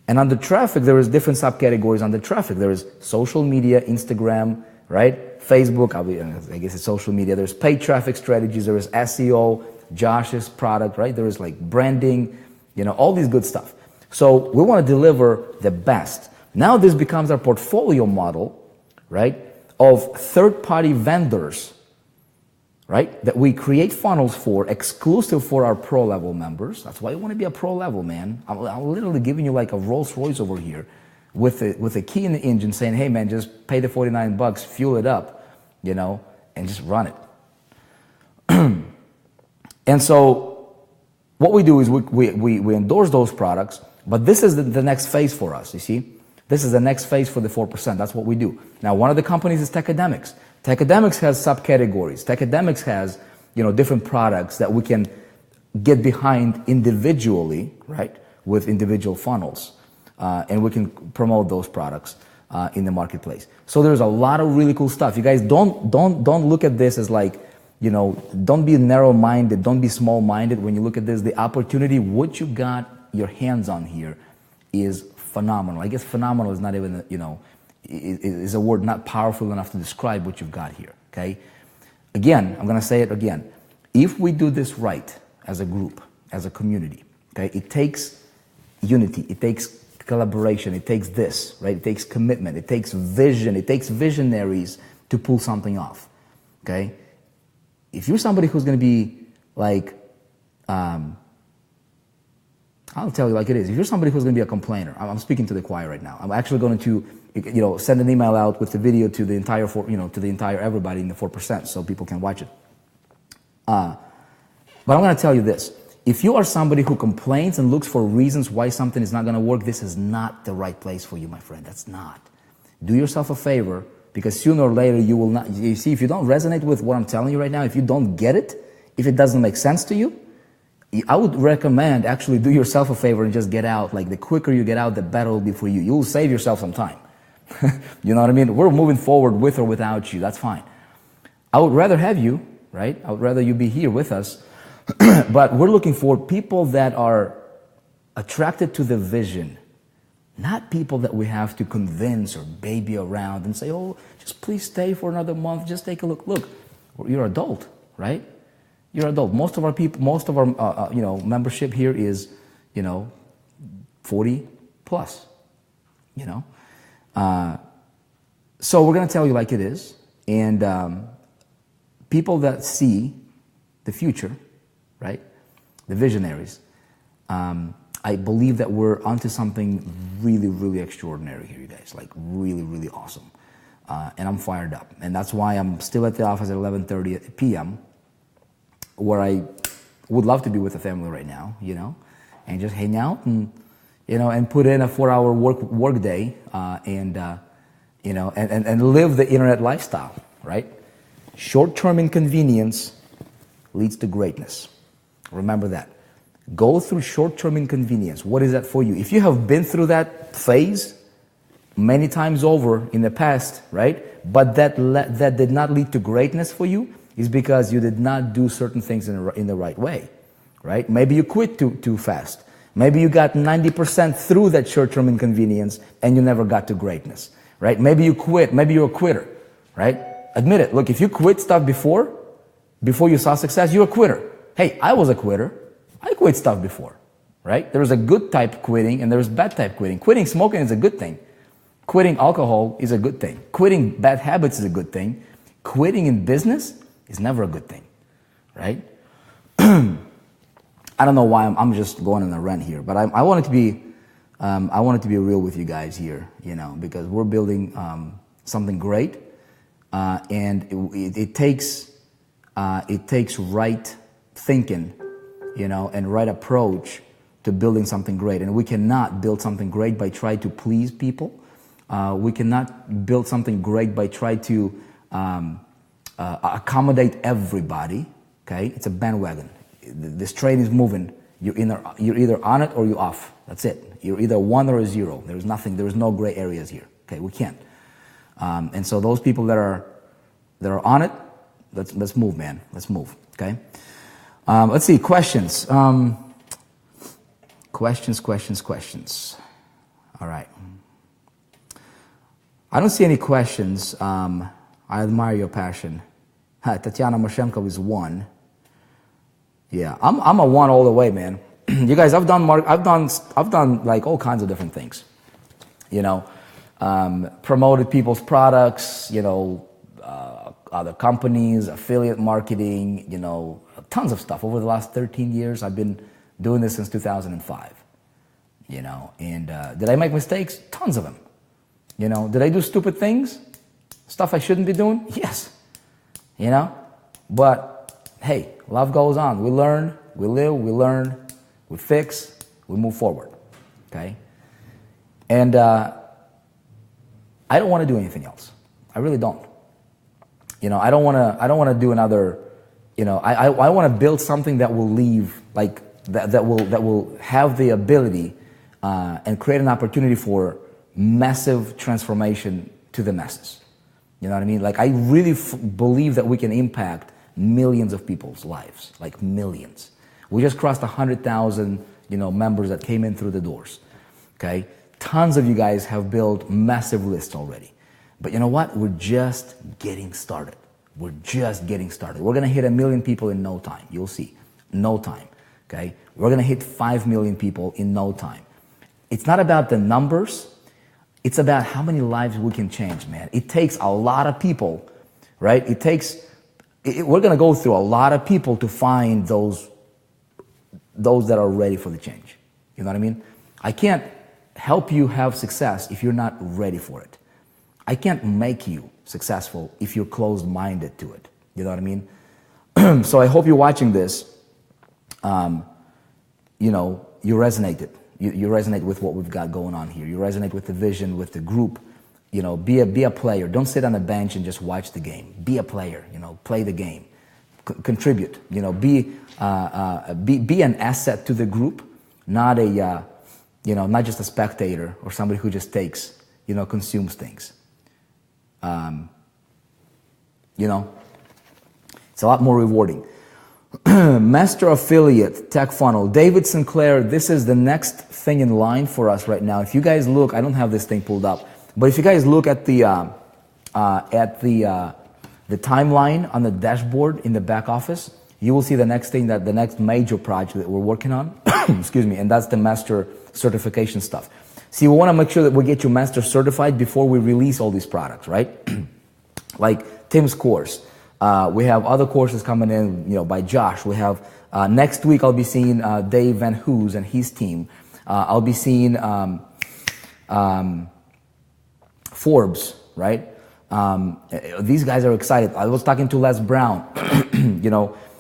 And under traffic, there is different subcategories under traffic. There is social media, Instagram, right? Facebook, I guess it's social media. There's paid traffic strategies. There is SEO, Josh's product, right? There is like branding, all these good stuff. So we want to deliver the best. Now this becomes our portfolio model, right? Of third-party vendors, right? That we create funnels for, exclusive for our pro-level members. That's why you want to be a pro-level, man. I'm literally giving you like a Rolls Royce over here with a key in the engine saying, hey, man, just pay the $49, fuel it up, and just run it. And so what we do is we endorse those products, but this is the next phase for us, you see? This is the next phase for the 4%. That's what we do. Now, one of the companies is Techademics. Techademics has subcategories. Techademics has, different products that we can get behind individually, right, with individual funnels, and we can promote those products in the marketplace. So there's a lot of really cool stuff. You guys don't look at this as like, don't be narrow-minded, don't be small-minded when you look at this. The opportunity, what you got your hands on here is phenomenal. I guess phenomenal is not even, is a word not powerful enough to describe what you've got here, okay? Again, I'm going to say it again. If we do this right as a group, as a community, okay, it takes unity, it takes collaboration, it takes this, right? It takes commitment, it takes vision, it takes visionaries to pull something off, okay? If you're somebody who's going to be like, I'll tell you like it is. If you're somebody who's going to be a complainer, I'm speaking to the choir right now. I'm actually going to, send an email out with the video to the entire, everybody in the 4%, so people can watch it. But I'm going to tell you this: if you are somebody who complains and looks for reasons why something is not going to work, this is not the right place for you, my friend. That's not. Do yourself a favor, because sooner or later you will not. You see, if you don't resonate with what I'm telling you right now, if you don't get it, if it doesn't make sense to you, I would recommend actually do yourself a favor and just get out. Like the quicker you get out, the better it will be for you. You'll save yourself some time. You know what I mean? We're moving forward with or without you. That's fine. I would rather have you, right? I would rather you be here with us. But we're looking for people that are attracted to the vision, not people that we have to convince or baby around and say, oh, just please stay for another month. Just take a look. Look, you're an adult, right? You're an adult. Most of our people, membership here is, 40 plus. you know. So we're going to tell you like it is. And people that see the future, right, the visionaries, I believe that we're onto something really, really extraordinary here, you guys, like really, really awesome. And I'm fired up. And that's why I'm still at the office at 11:30 p.m., where I would love to be with the family right now, you know, and just hang out and, you know, and put in a 4-hour work day, you know, and live the internet lifestyle, right? Short-term inconvenience leads to greatness. Remember that. Go through short-term inconvenience. What is that for you? If you have been through that phase many times over in the past, right? But that did not lead to greatness for you, is because you did not do certain things in the right way, right? Maybe you quit too fast. Maybe you got 90% through that short-term inconvenience and you never got to greatness, right? Maybe you quit. Maybe you're a quitter, right? Admit it. Look, if you quit stuff before you saw success, you're a quitter. Hey, I was a quitter. I quit stuff before, right? There's a good type quitting and there's bad type quitting. Quitting smoking is a good thing. Quitting alcohol is a good thing. Quitting bad habits is a good thing. Quitting in business is never a good thing, right? I don't know why I'm just going on a rant here, but I wanted to be real with you guys here, you know, because we're building something great, and it takes right thinking, you know, and right approach to building something great. And we cannot build something great by trying to please people. We cannot build something great by trying to accommodate everybody. Okay, it's a bandwagon. This train is moving. You're either on it or you're off. That's it. You're either 1 or a 0. There's nothing. There's no gray areas here. Okay, we can't. And so those people that are on it, let's move, man. Let's move. Okay. Let's see, questions. Questions. All right. I don't see any questions. I admire your passion. Tatiana Moshenko is 1. Yeah, I'm a 1 all the way, man. You guys, I've done like all kinds of different things. You know, promoted people's products. You know, other companies, affiliate marketing. You know, tons of stuff. Over the last 13 years, I've been doing this since 2005. You know, and did I make mistakes? Tons of them. You know, did I do stupid things? Stuff I shouldn't be doing? Yes. You know, but hey, life goes on. We learn, we live, we learn, we fix, we move forward. Okay? And I don't want to do anything else. I really don't. You know, I don't want to do another, you know, I want to build something that will leave, like that will have the ability and create an opportunity for massive transformation to the masses. You know what I mean? Like, I really believe that we can impact millions of people's lives, like millions. We just crossed 100,000, you know, members that came in through the doors. Okay, tons of you guys have built massive lists already. But you know what? We're just getting started. We're just getting started. We're gonna hit 1 million people in no time. You'll see, no time. Okay, we're gonna hit 5 million people in no time. It's not about the numbers. It's about how many lives we can change, man. It takes a lot of people, right? We're going to go through a lot of people to find those that are ready for the change. You know what I mean? I can't help you have success if you're not ready for it. I can't make you successful if you're closed-minded to it. You know what I mean? So I hope you're watching this. You know, you resonated. You resonate with what we've got going on here. You resonate with the vision, with the group. You know, be a player. Don't sit on the bench and just watch the game. Be a player. You know, play the game. Contribute. You know, be an asset to the group, not not just a spectator or somebody who just takes, you know, consumes things. You know, it's a lot more rewarding. Master Affiliate, Tech Funnel. David Sinclair, this is the next thing in line for us right now. If you guys look, I don't have this thing pulled up, but if you guys look at the timeline on the dashboard in the back office, you will see the next major project that we're working on. Excuse me, and that's the master certification stuff. See, we want to make sure that we get you master certified before we release all these products, right? Like Tim's course. We have other courses coming in, by Josh. We have next week I'll be seeing Dave Van Hoos and his team. I'll be seeing Forbes, right? These guys are excited. I was talking to Les Brown,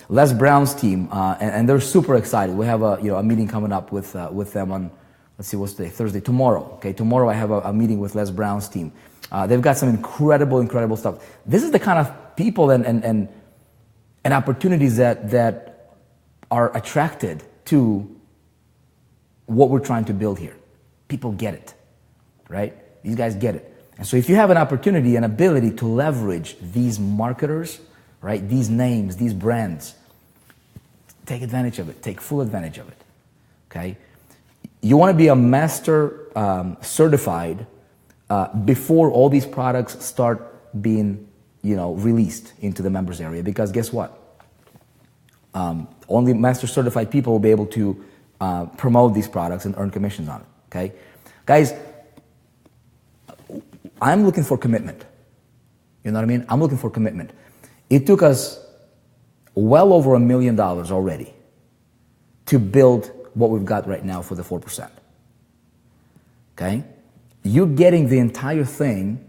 Les Brown's team, and they're super excited. We have a meeting coming up with them on, let's see, what's today? Thursday, tomorrow. Okay, tomorrow I have a meeting with Les Brown's team. They've got some incredible stuff. This is the kind of people and opportunities that are attracted to what we're trying to build here. People get it, right? These guys get it. And so if you have an opportunity and ability to leverage these marketers, right, these names, these brands, take advantage of it. Take full advantage of it, okay? You want to be a master certified before all these products start being, released into the members area. Because guess what? Only master certified people will be able to promote these products and earn commissions on it, okay? Guys, I'm looking for commitment. You know what I mean? I'm looking for commitment. It took us well over $1 million already to build what we've got right now for the 4%. Okay? You're getting the entire thing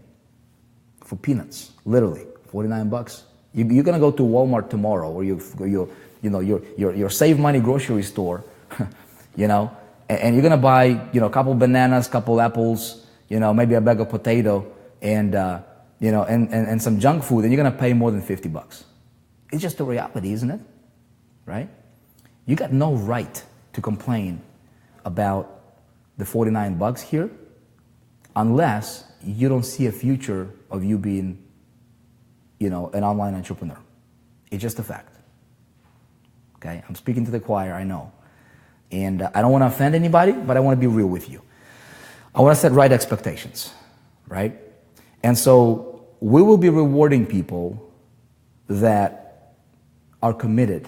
for peanuts, literally, 49 bucks. You're gonna go to Walmart tomorrow, or your save money grocery store, and you're gonna buy, a couple bananas, couple apples, maybe a bag of potato, and and some junk food, and you're gonna pay more than 50 bucks. It's just a reality, isn't it? Right? You got no right to complain about the 49 bucks here unless you don't see a future of you being, an online entrepreneur. It's just a fact. Okay? I'm speaking to the choir, I know. And I don't want to offend anybody, but I want to be real with you. I want to set right expectations, right? And so we will be rewarding people that are committed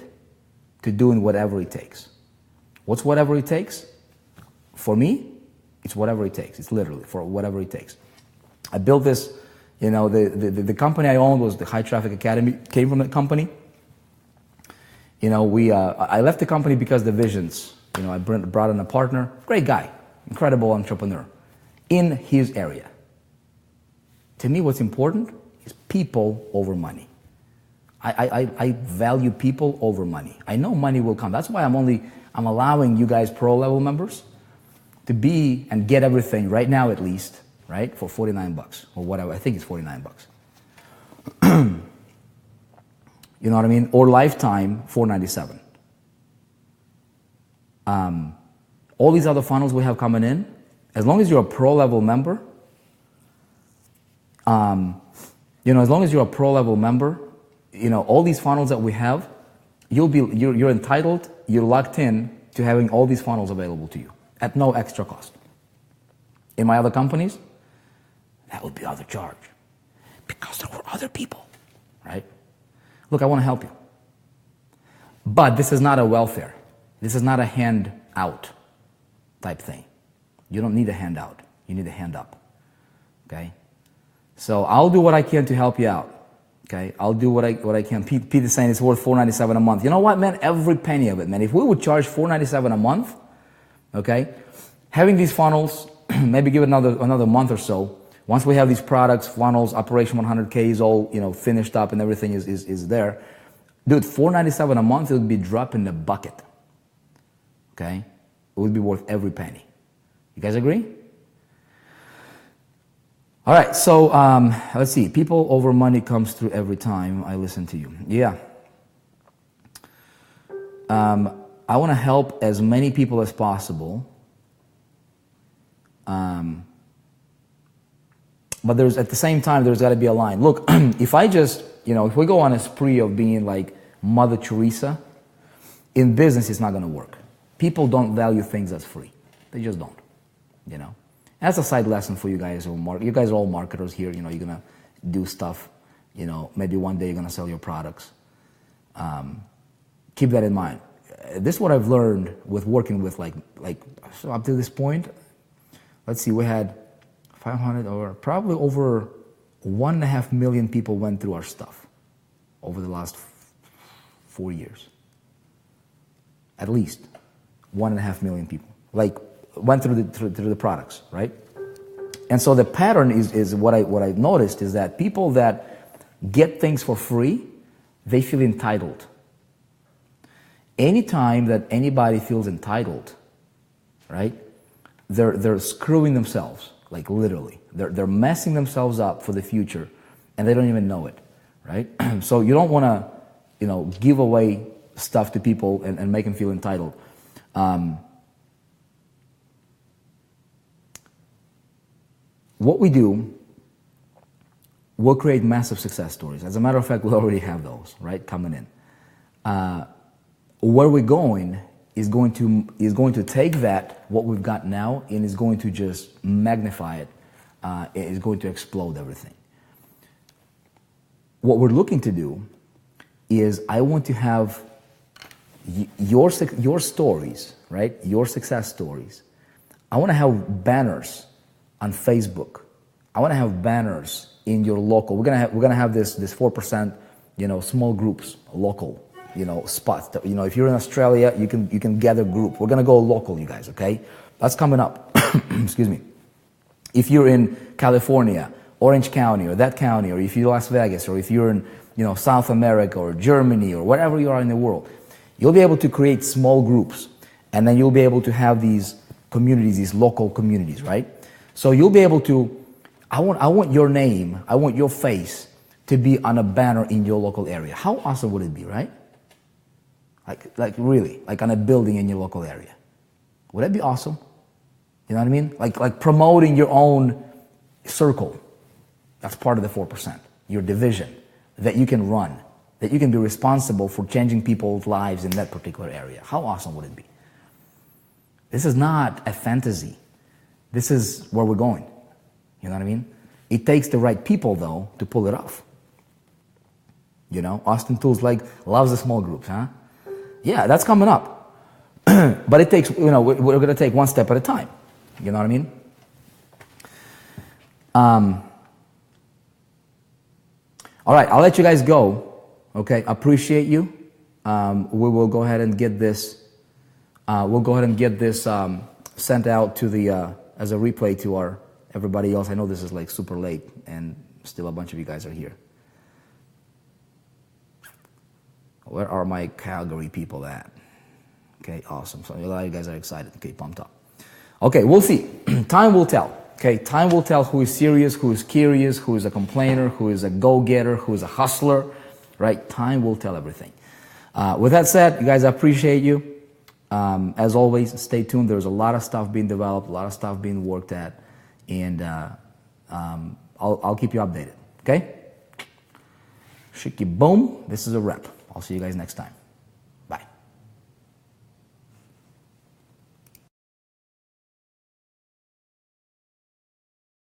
to doing whatever it takes. What's whatever it takes? For me, it's whatever it takes. It's literally for whatever it takes. I built this, the company I owned was the High Traffic Academy, came from the company. I left the company because the visions, I brought in a partner, great guy, incredible entrepreneur in his area. To me, what's important is people over money. I value people over money. I know money will come. That's why I'm allowing you guys pro level members to be and get everything right now, at least, right, for 49 bucks or whatever. I think it's 49 bucks. You know what I mean? Or lifetime, $497. All these other funnels we have coming in, as long as you're a pro level member, as long as you're a pro level member, all these funnels that we have, you're entitled, you're locked in to having all these funnels available to you at no extra cost. In my other companies, that would be other charge because there were other people, right? Look, I want to help you. But this is not a welfare. This is not a handout type thing. You don't need a handout. You need a hand up. Okay? So I'll do what I can to help you out. Okay? I'll do what I can. Pete is saying it's worth $497 a month. You know what, man? Every penny of it, man. If we would charge $497 a month, okay, having these funnels, maybe give it another month or so. Once we have these products, funnels, Operation 100K is all finished up and everything is there. Dude, $497 a month, it would be a drop in the bucket. Okay? It would be worth every penny. You guys agree? All right, so let's see. People over money comes through every time I listen to you. Yeah. I want to help as many people as possible. But at the same time, there's got to be a line. Look, if I just, if we go on a spree of being like Mother Teresa, in business, it's not going to work. People don't value things as free. They just don't, That's a side lesson for you guys. You guys are all marketers here. You're going to do stuff. Maybe one day you're going to sell your products. Keep that in mind. This is what I've learned with working with so up to this point, let's see, we had 500 or probably over 1.5 million people went through our stuff over the last 4 years. At least 1.5 million people like went through the products, right? And so the pattern is what I've noticed is that people that get things for free, they feel entitled. Anytime that anybody feels entitled, right, they're screwing themselves, like literally. They're messing themselves up for the future, and they don't even know it, right? So you don't want to, give away stuff to people and make them feel entitled. What we do, we'll create massive success stories. As a matter of fact, we already have those, right, coming in. Where we're going is going to take that, what we've got now, and is going to just magnify it. It is going to explode everything. What we're looking to do is I want to have your stories, right? Your success stories. I want to have banners on Facebook. I want to have banners in your local. We're gonna have this 4%, small groups, local, spots. If you're in Australia, you can gather group. We're gonna go local, you guys. Okay, that's coming up. Excuse me. If you're in California, Orange County, or that county, or if you're Las Vegas, or if you're in South America or Germany or wherever you are in the world, you'll be able to create small groups, and then you'll be able to have these communities, these local communities, right? So you'll be able to. I want your name, I want your face to be on a banner in your local area. How awesome would it be, right? Like really, like on a building in your local area. Would that be awesome? You know what I mean? Like promoting your own circle. That's part of the 4%. Your division that you can run, that you can be responsible for changing people's lives in that particular area. How awesome would it be? This is not a fantasy. This is where we're going. You know what I mean? It takes the right people, though, to pull it off. Austin Tools loves the small groups, huh? Yeah, that's coming up. But it takes, we're going to take one step at a time. You know what I mean? All right, I'll let you guys go. Okay, appreciate you. We will go ahead and get this. Sent out to the as a replay to everybody else. I know this is super late, and still a bunch of you guys are here. Where are my Calgary people at? Okay, awesome. So a lot of you guys are excited. Okay, pumped up. Okay, we'll see. Time will tell. Okay, time will tell who is serious, who is curious, who is a complainer, who is a go-getter, who is a hustler. Right? Time will tell everything. With that said, you guys, I appreciate you. As always, stay tuned. There's a lot of stuff being developed, a lot of stuff being worked at. And I'll keep you updated, okay? Shiki boom. This is a wrap. I'll see you guys next time.